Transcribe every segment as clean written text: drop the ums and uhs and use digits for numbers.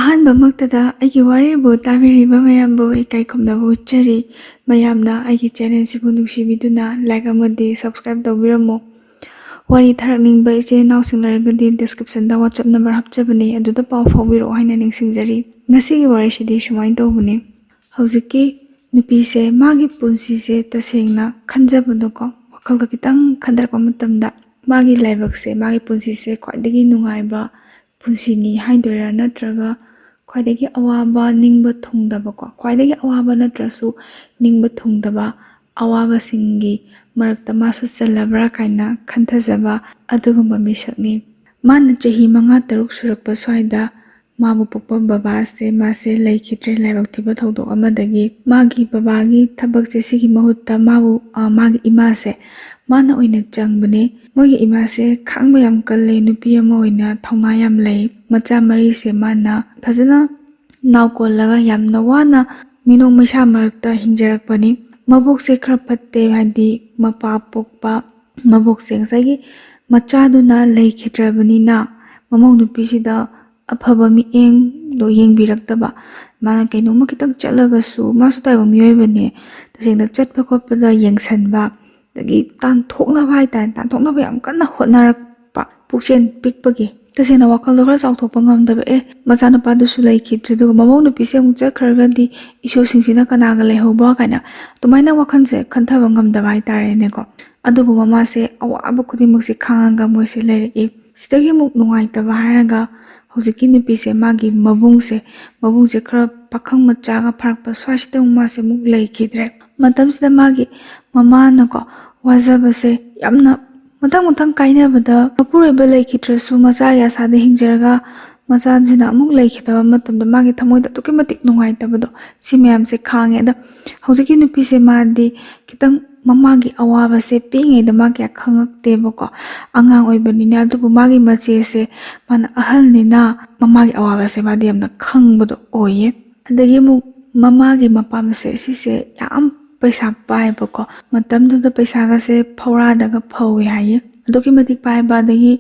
ꯑꯍꯥꯟꯕꯃꯛꯇꯗ ꯑꯩꯒꯤ ꯋꯥꯔꯤꯕꯨ ꯇꯥꯕꯤꯔꯤꯕ ꯃꯌꯥꯝꯕꯨ ꯏꯀꯥꯏ ꯈꯨꯝꯅꯕ ꯎꯠꯆꯔꯤ꯫ ꯃꯌꯥꯝꯅ ꯑꯩꯒꯤ ꯆꯦꯅꯦꯜꯁꯤꯕꯨ ꯅꯨꯡꯁꯤꯕꯤꯗꯨꯅ ꯂꯥꯏꯛ ꯑꯃꯗꯤ ꯁꯕꯁꯀ꯭ꯔꯥꯏꯕ ꯇꯧꯕꯤꯔꯝꯃꯨ꯫ ꯋꯥꯔꯤ ꯊꯥꯔꯛꯅꯤꯡꯕ ꯏꯆꯦ ꯏꯅꯥꯎꯁꯤꯡ ꯂꯩꯔꯒꯗꯤ ꯗꯤꯁꯀ꯭ꯔꯤꯞꯁꯟꯗ WhatsApp ꯅꯝꯕꯔ ꯍꯥꯞꯆꯕꯅꯤ, ꯑꯗꯨꯗ ꯄꯥꯎ ꯐꯥꯎꯕꯤꯔꯛꯑꯣ ꯍꯥꯏꯅ ꯅꯤꯡꯁꯤꯡꯖꯔꯤ꯫ ꯉꯁꯤꯒꯤ ꯋꯥꯔꯤꯁꯤꯗꯤ ꯁꯨꯃꯥꯏꯅ ꯇꯧꯕꯅꯤ꯫ ꯍꯧꯖꯤꯛꯀꯤ ꯅꯨꯄꯤꯁꯦ ꯃꯥꯒꯤ ꯄꯨꯟꯁꯤꯁꯦ ꯇꯁꯦꯡꯅ ꯈꯟꯖꯕꯗꯣꯀꯣ, ꯋꯥꯈꯜꯗ ꯈꯤꯇꯪ ꯈꯟꯊꯔꯛꯄ ꯃꯇꯝꯗ ꯃꯥꯒꯤ ꯂꯥꯏꯕꯛꯁꯦ, ꯃꯥꯒꯤ ꯄꯨꯟꯁꯤꯁꯦ ꯈ꯭ꯋꯥꯏꯗꯒꯤ ꯅꯨꯡꯉꯥꯏꯕ ꯄꯨꯟꯁꯤꯅꯤ ꯍꯥꯏꯗꯣꯏꯔꯥ, ꯅꯠꯇ꯭ꯔꯒ ꯈ꯭ꯋꯥꯏꯗꯒꯤ ꯑꯋꯥꯕ ꯅꯤꯡꯕ ꯊꯨꯡꯗꯕꯀꯣ, ꯈ꯭ꯋꯥꯏꯗꯒꯤ ꯑꯋꯥꯕ ꯅꯠꯇ꯭ꯔꯁꯨ ꯅꯤꯡꯕ ꯊꯨꯡꯗꯕ ꯑꯋꯥꯕꯁꯤꯡꯒꯤ ꯃꯔꯛꯇ ꯃꯥꯁꯨ ꯆꯜꯂꯕ꯭ꯔꯥ ꯀꯥꯏꯅ ꯈꯟꯊꯖꯕ ꯑꯗꯨꯒꯨꯝꯕ ꯃꯤꯁꯛꯅꯤ꯫ ꯃꯥꯅ ꯆꯍꯤ 5-6 ꯁꯨꯔꯛꯄ ꯁ꯭ꯋꯥꯏꯗ ꯃꯥꯕꯨ ꯄꯣꯛꯄ ꯕꯕꯥꯁꯦ ꯃꯥꯁꯦ ꯂꯩꯈꯤꯗ꯭ꯔꯦ ꯂꯥꯏꯕꯛ ꯊꯤꯕ ꯊꯧꯗꯣꯛ ꯑꯃꯗꯒꯤ꯫ ꯃꯥꯒꯤ ꯕꯕꯥꯒꯤ ꯊꯕꯛꯁꯦ ꯁꯤꯒꯤ ꯃꯍꯨꯠꯇ ꯃꯥꯒꯤ ꯏꯃꯥꯁꯦ ꯃꯥꯅ ꯑꯣꯏꯅ ꯆꯪꯕꯅꯦ꯫ ꯃꯣꯏꯒꯤ ꯏꯃꯥꯁꯦ ꯈꯥꯡꯕ ꯌꯥꯝ ꯀꯜꯂꯦ, ꯅꯨꯄꯤ ꯑꯃ ꯑꯣꯏꯅ ꯊꯧꯅꯥ ꯌꯥꯝ ꯂꯩ꯫ ꯃꯆꯥ 4ꯁꯦ ꯃꯥꯅ ꯐꯖꯅ ꯅꯥꯎ ꯀꯣꯜꯂꯒ ꯌꯥꯝꯅ ꯋꯥꯅ ꯃꯤꯅꯣꯛ ꯃꯩꯁꯥ ꯃꯔꯛꯇ ꯍꯤꯡꯖꯔꯛꯄꯅꯤ꯫ ꯃꯕꯣꯛꯁꯦ ꯈꯔ ꯐꯠꯇꯦ, ꯍꯥꯏꯗꯤ ꯃꯄꯥ ꯄꯣꯛꯄ ꯃꯕꯣꯛꯁꯦ ꯉꯁꯥꯏꯒꯤ ꯃꯆꯥꯗꯨꯅ ꯂꯩꯈꯤꯗ꯭ꯔꯕꯅꯤꯅ ꯃꯃꯧ ꯅꯨꯄꯤꯁꯤꯗ ꯑꯐꯕ ꯃꯤꯠꯌꯦꯡꯗꯣ ꯌꯦꯡꯕꯤꯔꯛꯇꯕ꯫ ꯃꯥꯅ ꯀꯩꯅꯣꯝꯃ ꯈꯤꯇꯪ ꯆꯠꯂꯒꯁꯨ, ꯃꯥꯁꯨ ꯇꯥꯏꯕꯪ ꯃꯤꯑꯣꯏꯕꯅꯦ, ꯇꯁꯦꯡꯅ ꯆꯠꯄ ꯈꯣꯠꯄꯗ ꯌꯦꯡꯁꯟꯕ, ꯑꯗꯒꯤ ꯇꯥꯟꯊꯣꯛꯅꯕ ꯍꯥꯏꯇꯥꯔꯦ, ꯇꯥꯟꯊꯣꯛꯅꯕ ꯌꯥꯝ ꯀꯟꯅ ꯍꯣꯠꯅꯔꯛꯄ, ꯄꯨꯛꯆꯦꯜ ꯄꯤꯛꯄꯒꯤ ꯇꯁꯦꯡꯅ ꯋꯥꯈꯜꯗꯣ ꯈꯔ ꯆꯥꯎꯊꯣꯛꯄ ꯉꯝꯗꯕ꯫ ꯃꯆꯥꯅꯨꯄꯥꯗꯨꯁꯨ ꯂꯩꯈꯤꯗ꯭ꯔꯦ, ꯑꯗꯨꯒ ꯃꯃꯧ ꯅꯨꯄꯤꯁꯦ ꯑꯃꯨꯛ ꯆꯠꯈ꯭ꯔꯒꯗꯤ ꯏꯁꯨꯁꯤꯡꯁꯤꯅ ꯀꯅꯥꯒ ꯂꯩꯍꯧꯕ ꯀꯥꯏꯅ ꯑꯗꯨꯃꯥꯏꯅ ꯋꯥꯈꯜꯁꯦ ꯈꯟꯊꯕ ꯉꯝꯗꯕ ꯍꯥꯏꯇꯥꯔꯦꯅꯦꯀꯣ꯫ ꯑꯗꯨꯕꯨ ꯃꯃꯥꯁꯦ ꯑꯋꯥꯕ ꯈꯨꯗꯤꯡꯃꯛꯁꯦ ꯈꯥꯡꯉꯒ ꯃꯣꯏꯁꯦ ꯂꯩꯔꯛꯏ꯫ ꯁꯤꯗꯒꯤ ꯑꯃꯨꯛ ꯅꯨꯡꯉꯥꯏꯇꯕ ꯍꯥꯏꯔꯒ ꯍꯧꯖꯤꯛꯀꯤ ꯅꯨꯄꯤꯁꯦ ꯃꯥꯒꯤ ꯃꯕꯨꯡꯁꯦ ꯈꯔ ꯄꯥꯈꯪ ꯃꯆꯥꯒ ꯐꯥꯔꯛꯄ ꯁ꯭ꯋꯥꯏꯁꯤꯗ ꯑꯃꯨꯛ ꯃꯥꯁꯦ ꯑꯃꯨꯛ ꯂꯩꯈꯤꯗ꯭ꯔꯦ꯫ ꯃꯇꯝꯁꯤꯗ ꯃꯥꯒꯤ ꯃꯃꯥꯅꯀꯣ ꯋꯥꯖꯕꯁꯦ ꯌꯥꯝꯅ ꯃꯊꯪ ꯀꯥꯏꯅꯕꯗ, ꯃꯄꯨꯔꯣꯏꯕ ꯂꯩꯈꯤꯗ꯭ꯔꯁꯨ ꯃꯆꯥꯒꯤ ꯑꯁꯥꯗ ꯍꯤꯡꯖꯔꯒ ꯃꯆꯥꯁꯤꯅ ꯑꯃꯨꯛ ꯂꯩꯈꯤꯗꯕ ꯃꯇꯝꯗ ꯃꯥꯒꯤ ꯊꯃꯣꯏꯗ ꯑꯗꯨꯛꯀꯤ ꯃꯇꯤꯛ ꯅꯨꯡꯉꯥꯏꯇꯕꯗꯣ, ꯁꯤ ꯃꯌꯥꯝꯁꯦ ꯈꯥꯡꯉꯦ꯫ ꯑꯗ ꯍꯧꯖꯤꯛꯀꯤ ꯅꯨꯄꯤꯁꯦ ꯃꯥꯗꯤ ꯈꯤꯇꯪ ꯃꯃꯥꯒꯤ ꯑꯋꯥꯕꯁꯦ ꯄꯤꯛꯏꯉꯩꯗ ꯃꯥ ꯀꯌꯥ ꯈꯪꯉꯛꯇꯦꯕꯀꯣ, ꯑꯉꯥꯡ ꯑꯣꯏꯕꯅꯤꯅ꯫ ꯑꯗꯨꯕꯨ ꯃꯥꯒꯤ ꯃꯆꯦꯁꯦ ꯃꯥꯅ ꯑꯍꯜꯅꯤꯅ ꯃꯃꯥꯒꯤ ꯑꯋꯥꯕꯁꯦ ꯃꯥꯗꯤ ꯌꯥꯝꯅ ꯈꯪꯕꯗꯣ ꯑꯣꯏꯌꯦ꯫ ꯑꯗꯒꯤ ꯑꯃꯨꯛ ꯃꯃꯥꯒꯤ ꯃꯄꯥꯝꯁꯦ ꯁꯤꯁꯦ ꯌꯥꯝ ꯄꯩꯁా ꯄꯥꯏꯕꯀꯣ, ꯃꯇꯝꯗꯨꯗ ꯄꯩꯁꯥꯒꯁꯦ ꯐꯧꯔꯥꯗꯒ ꯐꯧꯋꯦ ꯍꯥꯏꯌꯦ, ꯑꯗꯨꯛꯀꯤ ꯃꯇꯤꯛ ꯄꯥꯏꯕ꯫ ꯑꯗꯒꯤ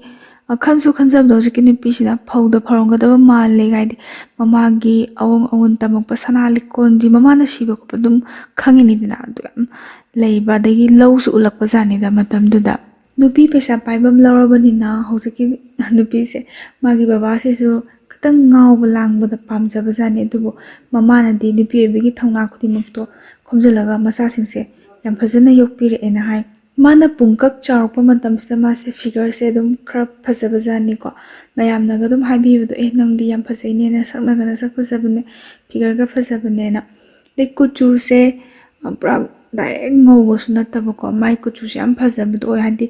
ꯈꯟꯁꯨ ꯈꯟꯖꯕꯗꯣ ꯍꯧꯖꯤꯛꯀꯤ ꯅꯨꯄꯤꯁꯤꯅ ꯐꯧꯗ ꯐꯧꯔꯝꯒꯗꯕ ꯃꯥꯜꯂꯦ, ꯍꯥꯏꯗꯤ ꯃꯃꯥꯒꯤ ꯑꯋꯣꯡ ꯑꯋꯣꯟ ꯇꯝꯃꯛꯄ ꯁꯅꯥ ꯂꯤꯛꯀꯣꯟꯗꯤ ꯃꯃꯥꯅ ꯁꯤꯕ ꯈꯣꯠꯄ ꯑꯗꯨꯝ ꯈꯪꯉꯤꯅꯤꯗꯅ, ꯑꯗꯨ ꯌꯥꯝ ꯂꯩꯕ꯫ ꯑꯗꯒꯤ ꯂꯧꯁꯨ ꯎꯠꯂꯛꯄ ꯖꯥꯠꯅꯤꯗ ꯃꯇꯝꯗꯨꯗ꯫ ꯅꯨꯄꯤ ꯄꯩꯁꯥ ꯄꯥꯏꯕ ꯂꯧꯔꯕꯅꯤꯅ ꯍꯧꯖꯤꯛꯀꯤ ꯅꯨꯄꯤꯁꯦ ꯃꯥꯒꯤ ꯕꯕꯥꯁꯤꯁꯨ ꯈꯤꯇꯪ ꯉꯥꯎꯕ ꯂꯥꯡꯕꯗ ꯄꯥꯝꯖꯕ ꯖꯥꯠꯅꯤ꯫ ꯑꯗꯨꯕꯨ ꯃꯃꯥꯅꯗꯤ ꯅꯨꯄꯤ ꯑꯣꯏꯕꯒꯤ ꯊꯧꯅꯥ ꯈꯨꯗꯤꯡꯃꯛꯇꯣ ꯈꯣꯝꯖꯤꯜꯂꯒ ꯃꯆꯥꯁꯤꯡꯁꯦ ꯌꯥꯝ ꯐꯖꯅ ꯌꯣꯛꯄꯤꯔꯛꯑꯦꯅ ꯍꯥꯏ꯫ ꯃꯥꯅ ꯄꯨꯡꯀꯛ ꯆꯥꯎꯔꯛꯄ ꯃꯇꯝꯁꯤꯗ ꯃꯥꯁꯦ ꯐꯤꯒꯔꯁꯦ ꯑꯗꯨꯝ ꯈꯔ ꯐꯖꯕ ꯖꯥꯠꯅꯤꯀꯣ꯫ ꯃꯌꯥꯝꯅꯒ ꯑꯗꯨꯝ ꯍꯥꯏꯕꯤꯕꯗꯣ, ꯅꯪꯗꯤ ꯌꯥꯝ ꯐꯖꯩꯅꯦ, ꯅꯁꯛꯅꯒ ꯅꯁꯛ ꯐꯖꯕꯅꯦ, ꯐꯤꯒꯔꯒ ꯐꯖꯕꯅꯦꯅ꯫ ꯑꯗꯩ ꯀꯨꯆꯨꯁꯦ ꯄꯨꯔꯥ ꯗꯥꯏꯔꯦꯛ ꯉꯧꯕꯁꯨ ꯅꯠꯇꯕꯀꯣ, ꯃꯥꯏ ꯀꯨꯆꯨꯁꯦ ꯌꯥꯝ ꯐꯖꯕꯗꯣ ꯑꯣꯏ, ꯍꯥꯏꯗꯤ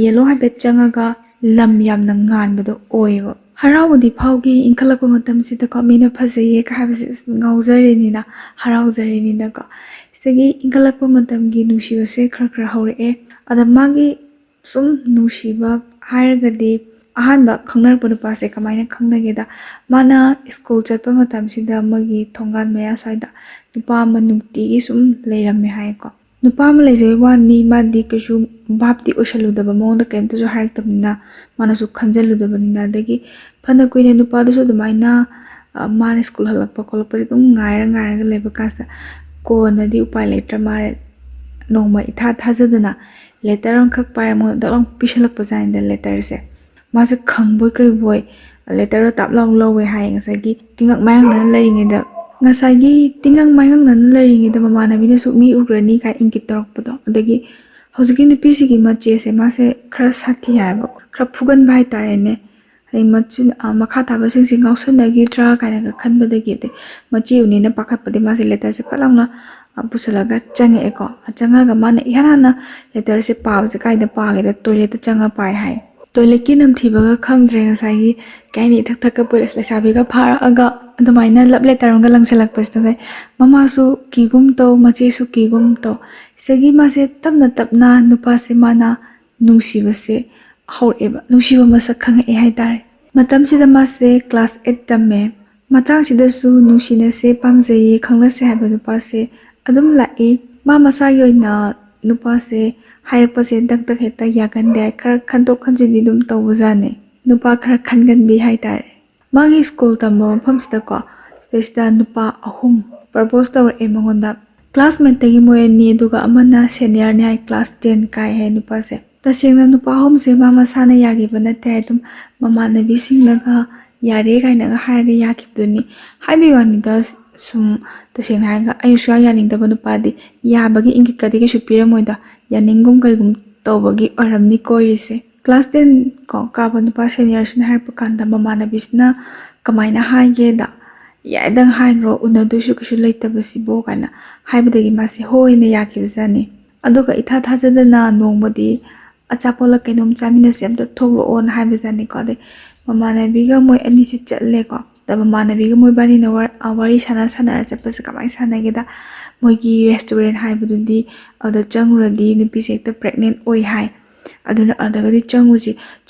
ꯌꯦꯜꯂꯣ ꯍꯥꯏꯐꯦꯠ ꯆꯪꯉꯒ ꯂꯝ ꯌꯥꯝꯅ ꯉꯥꯟꯕꯗꯣ ꯑꯣꯏꯌꯦꯕ꯫ ꯍꯔꯥꯎꯕꯗꯤ ꯐꯥꯎꯈꯤ ꯏꯟꯈꯠꯂꯛꯄ ꯃꯇꯝꯁꯤꯗꯀꯣ, ꯃꯤꯅ ꯐꯖꯩꯌꯦ ꯍꯥꯏꯕꯁꯦ ꯉꯥꯎꯖꯔꯤꯅꯤꯅ, ꯍꯔꯥꯎꯖꯔꯤꯅꯤꯅꯀꯣ꯫ ꯁꯤꯗꯒꯤ ꯏꯟꯈꯠꯂꯛꯄ ꯃꯇꯝꯒꯤ ꯅꯨꯡꯁꯤꯕꯁꯦ ꯈꯔ ꯍꯧꯔꯛꯑꯦ꯫ ꯑꯗ ꯃꯥꯒꯤ ꯁꯨꯝ ꯅꯨꯡꯁꯤꯕ ꯍꯥꯏꯔꯒꯗꯤ ꯑꯍꯥꯟꯕ ꯈꯪꯅꯔꯛꯄ ꯅꯨꯄꯥꯁꯦ ꯀꯃꯥꯏꯅ ꯈꯪꯅꯒꯦꯗ, ꯃꯥꯅ ꯁ꯭ꯀꯨꯜ ꯆꯠꯄ ꯃꯇꯝꯁꯤꯗ ꯃꯣꯏꯒꯤ ꯊꯣꯡꯒꯥꯟ ꯃꯌꯥ ꯁ꯭ꯋꯥꯏꯗ ꯅꯨꯄꯥ ꯑꯃ ꯅꯨꯡꯇꯤꯒꯤ ꯁꯨꯝ ꯂꯩꯔꯝꯃꯦ ꯍꯥꯏꯌꯦꯀꯣ꯫ ꯅꯨꯄꯥ ꯑꯃ ꯂꯩꯖꯕꯩ ꯋꯥꯅꯤ, ꯃꯥꯗꯤ ꯀꯩꯁꯨ ꯚꯥꯞꯇꯤ ꯑꯣꯏꯁꯜꯂꯨꯗꯕ, ꯃꯉꯣꯟꯗ ꯀꯩꯝꯇꯁꯨ ꯍꯥꯏꯔꯛꯇꯕꯅꯤꯅ ꯃꯥꯅꯁꯨ ꯈꯟꯖꯜꯂꯨꯗꯕꯅꯤꯅ꯫ ꯑꯗꯒꯤ ꯐꯅ ꯀꯨꯏꯅ ꯅꯨꯄꯥꯗꯨꯁꯨ ꯑꯗꯨꯃꯥꯏꯅ ꯃꯥꯅ ꯁ꯭ꯀꯨꯜ ꯍꯜꯂꯛꯄ ꯈꯣꯠꯂꯛꯄꯁꯦ ꯑꯗꯨꯝ ꯉꯥꯏꯔꯒ ꯂꯩꯕ ꯀꯥꯟꯁꯤꯗ ꯀꯣꯟꯅꯗꯤ ꯎꯄꯥꯏ ꯂꯩꯇ꯭ꯔ ꯃꯥꯜꯂꯦ, ꯅꯣꯡꯃ ꯏꯊꯥ ꯊꯥꯖꯗꯅ ꯂꯦꯇꯔ ꯑꯃꯈꯛ ꯄꯥꯏꯔ ꯃꯉꯣꯟꯗ ꯗꯛ ꯂꯥꯎ ꯄꯤꯁꯜꯂꯛꯄꯖꯥꯠꯅꯤꯗ ꯂꯦꯇꯔꯁꯦ꯫ ꯃꯥꯁꯦ ꯈꯪꯕꯣꯏ ꯀꯩꯕꯣꯏ ꯂꯦꯇꯔꯗꯣ ꯇꯥꯞ ꯂꯥꯎ ꯂꯧꯋꯦ ꯍꯥꯏꯌꯦ꯫ ꯉꯁꯥꯏꯒꯤ ꯇꯤꯡꯉꯛ ꯃꯥꯏꯉꯛꯅꯅ ꯂꯩꯔꯤꯉꯩꯗ ꯃꯃꯥꯟꯅꯕꯤꯅꯁꯨ ꯃꯤ ꯎꯈ꯭ꯔꯅꯤ ꯀꯥꯏ ꯏꯪꯒꯤꯠ ꯇꯧꯔꯛꯄꯗꯣ꯫ ꯑꯗꯒꯤ ꯍꯧꯖꯤꯛꯀꯤ ꯅꯨꯄꯤꯁꯤꯒꯤ ꯃꯆꯦꯁꯦ ꯃꯥꯁꯦ ꯈꯔ ꯁꯥꯊꯤ ꯍꯥꯏꯕ, ꯈꯔ ꯐꯨꯒꯟꯕ ꯍꯥꯏꯇꯥꯔꯦꯅꯦ꯫ ꯃꯈꯥ ꯇꯥꯕꯁꯤꯡꯁꯦ ꯉꯥꯎꯁꯟꯅꯈꯤꯗ꯭ꯔꯥ ꯀꯥꯏꯅꯒ ꯈꯟꯕꯗꯒꯤ, ꯑꯗꯩ ꯃꯆꯦ ꯎꯅꯤꯅ ꯄꯥꯈꯠꯄꯗꯤ ꯃꯥꯁꯦ ꯂꯦꯇꯔꯁꯦ ꯐꯠ ꯂꯥꯎꯅ ꯄꯨꯁꯜꯂꯒ ꯆꯪꯉꯛꯑꯦꯀꯣ꯫ ꯆꯪꯉꯒ ꯃꯥꯅ ꯏꯍꯥꯟ ꯍꯥꯟꯅ ꯂꯦꯇꯔꯁꯦ ꯄꯥꯕꯁꯦ ꯀꯥꯏꯗ ꯄꯥꯒꯦꯗ ꯇꯣꯏꯂꯦꯠꯇ ꯆꯪꯉ ꯄꯥꯏ ꯍꯥꯏ꯫ ꯇꯣꯏꯂꯦꯠꯀꯤ ꯅꯝꯊꯤꯕꯒ ꯈꯪꯗ꯭ꯔꯦ, ꯉꯁꯥꯏꯒꯤ ꯀꯩ ꯍꯥꯏꯅꯤ, ꯊꯛꯀ ꯄꯨꯂꯤꯁ ꯂꯩꯁꯥꯕꯤꯒ ꯐꯥꯔꯛꯑꯒ ꯑꯗꯨꯃꯥꯏꯅ ꯂꯞ ꯂꯦꯇꯔ ꯑꯃꯒ ꯂꯪꯁꯤꯜꯂꯛꯄꯁꯤꯗ ꯃꯃꯥꯁꯨ ꯀꯤꯒꯨꯝ ꯇꯧ, ꯃꯆꯦꯁꯨ ꯀꯤꯒꯨꯝ ꯇꯧ꯫ ꯁꯤꯗꯒꯤ ꯃꯥꯁꯦ ꯇꯞꯅ ꯅꯨꯄꯥꯁꯦ ꯃꯥꯅ ꯅꯨꯡꯁꯤꯕꯁꯦ ꯍꯧꯔꯛꯑꯦꯕ, ꯅꯨꯡꯁꯤꯕ ꯃꯁꯛ ꯈꯪꯉꯛꯑꯦ ꯍꯥꯏꯇꯥꯔꯦ꯫ ꯃꯇꯝꯁꯤꯗ ꯃꯥꯁꯦ ꯀ꯭ꯂꯥꯁ 8 ꯇꯝꯃꯦ꯫ ꯃꯇꯥꯡꯁꯤꯗꯁꯨ ꯅꯨꯡꯁꯤꯅꯁꯦ, ꯄꯥꯝꯖꯩꯌꯦ, ꯈꯪꯅꯁꯦ ꯍꯥꯏꯕ ꯅꯨꯄꯥꯁꯦ ꯑꯗꯨꯝ ꯂꯥꯛꯏ꯫ ꯃꯥ ꯃꯁꯥꯒꯤ ꯑꯣꯏꯅ ꯅꯨꯄꯥꯁꯦ ꯍꯥꯏꯔꯛꯄꯁꯦ ꯗꯛ ꯍꯦꯛꯇ ꯌꯥꯒꯟꯗꯦ, ꯈꯔ ꯈꯟꯗꯣꯛ ꯈꯟꯖꯤꯟꯗꯤ ꯑꯗꯨꯝ ꯇꯧꯕꯖꯥꯠꯅꯦ, ꯅꯨꯄꯥ ꯈꯔ ꯈꯟꯒꯟꯕꯤ ꯍꯥꯏꯇꯥꯔꯦ꯫ ꯃꯥꯒꯤ ꯁ꯭ꯀꯨꯜ ꯇꯝꯕ ꯃꯐꯝꯁꯤꯗꯀꯣ ꯁꯤꯗꯩꯁꯤꯗ ꯅꯨꯄꯥ ꯑꯍꯨꯝ ꯄ꯭ꯔꯄꯣꯁ ꯇꯧꯔꯛꯑꯦ ꯃꯉꯣꯟꯗ ꯀ꯭ꯂꯥꯁꯃꯦꯠꯇꯒꯤ ꯃꯣꯏ ꯑꯅꯤ ꯑꯗꯨꯒ ꯑꯃꯅ ꯁꯦꯅꯤꯌꯔꯅꯤ ꯍꯥꯏ ꯀ꯭ꯂꯥꯁ 10 ꯀꯥꯏ ꯍꯥꯏ ꯅꯨꯄꯥꯁꯦ ꯇꯁꯦꯡꯅ ꯅꯨꯄꯥ ꯑꯍꯨꯝꯁꯦ ꯃꯥ ꯃꯁꯥꯅ ꯌꯥꯈꯤꯕ ꯅꯠꯇꯦ ꯍꯥꯏ ꯑꯗꯨꯝ ꯃꯃꯥꯟꯅꯕꯤꯁꯤꯡꯅꯒ ꯌꯥꯔꯦ ꯀꯥꯏꯅꯒ ꯍꯥꯏꯔꯒ ꯌꯥꯈꯤꯕꯗꯨꯅꯤ ꯍꯥꯏꯕꯒꯤ ꯋꯥꯅꯤꯗ ꯁꯨꯝ ꯇꯁꯦꯡꯅ ꯍꯥꯏꯔꯒ ꯑꯩ ꯁꯨꯡꯌꯥ ꯌꯥꯅꯤꯡꯗꯕ ꯅꯨꯄꯥꯗꯤ ꯌꯥꯕꯒꯤ ꯏꯪꯒꯤꯠꯀꯗꯤ ꯀꯩꯁꯨ ꯄꯤꯔꯝꯃꯣꯏꯗ ꯌꯥꯅꯤꯡꯒꯨꯝ ꯀꯩꯒꯨꯝ ꯇꯧꯕꯒꯤ ꯑꯣꯏꯔꯝꯅꯤ ꯀꯣꯏꯔꯤꯁꯦ ꯀ꯭ꯂꯥꯁ 10 ꯀꯣ ꯀꯥꯕ ꯅꯨꯄꯥ ꯁꯦꯅꯤꯌꯔꯁꯤꯅ ꯍꯥꯏꯔꯛꯄ ꯀꯥꯟꯗ ꯃꯃꯥꯟꯅꯕꯤꯁꯤꯅ ꯀꯃꯥꯏꯅ ꯍꯥꯏꯒꯦꯗ ꯌꯥꯏꯗꯪ ꯍꯥꯏꯈ꯭ꯔꯣ ꯎꯅꯗꯣꯏꯁꯨ ꯀꯩꯁꯨ ꯂꯩꯇꯕꯁꯤꯕꯣ ꯀꯥꯏꯅ ꯍꯥꯏꯕꯗꯒꯤ ꯃꯥꯁꯦ ꯍꯣꯏꯅ ꯌꯥꯈꯤꯕꯖꯥꯠꯅꯤ ꯑꯗꯨꯒ ꯏꯊꯥ ꯊꯥꯖꯗꯅ ꯅꯣꯡꯃꯗꯤ ꯑꯆꯥꯄꯣꯠꯂ ꯀꯩꯅꯣꯝ ꯆꯥꯃꯤꯟꯅꯁꯦ ꯑꯝꯇ ꯊꯣꯛꯂꯛꯑꯣꯅ ꯍꯥꯏꯕꯖꯥꯠꯅꯤꯀꯣ ꯑꯗꯩ ꯃꯃꯥꯟꯅꯕꯤꯒ ꯃꯣꯏ ꯑꯅꯤꯁꯦ ꯆꯠꯂꯦꯀꯣ ꯑꯗ ꯃꯃꯥꯟꯅꯕꯤꯒ ꯃꯣꯏ ꯕꯥꯅꯤꯅ ꯋꯥꯔꯤ ꯁꯥꯟꯅꯔ ꯆꯠꯄꯁꯦ ꯀꯃꯥꯏꯅ ꯁꯥꯟꯅꯒꯦꯗ ꯃꯣꯏꯒꯤ ꯔꯦꯁꯇꯨꯔꯦꯟ ꯍꯥꯏꯕꯗꯨꯗꯤ ꯑꯗꯨꯗ ꯆꯪꯉꯨꯔꯗꯤ ꯅꯨꯄꯤꯁꯦ ꯍꯦꯛꯇ ꯄ꯭ꯔꯦꯒꯅꯦꯟ ꯑꯣꯏ ꯍꯥꯏ ꯑꯗꯨꯅ ꯑꯗꯒꯗꯤ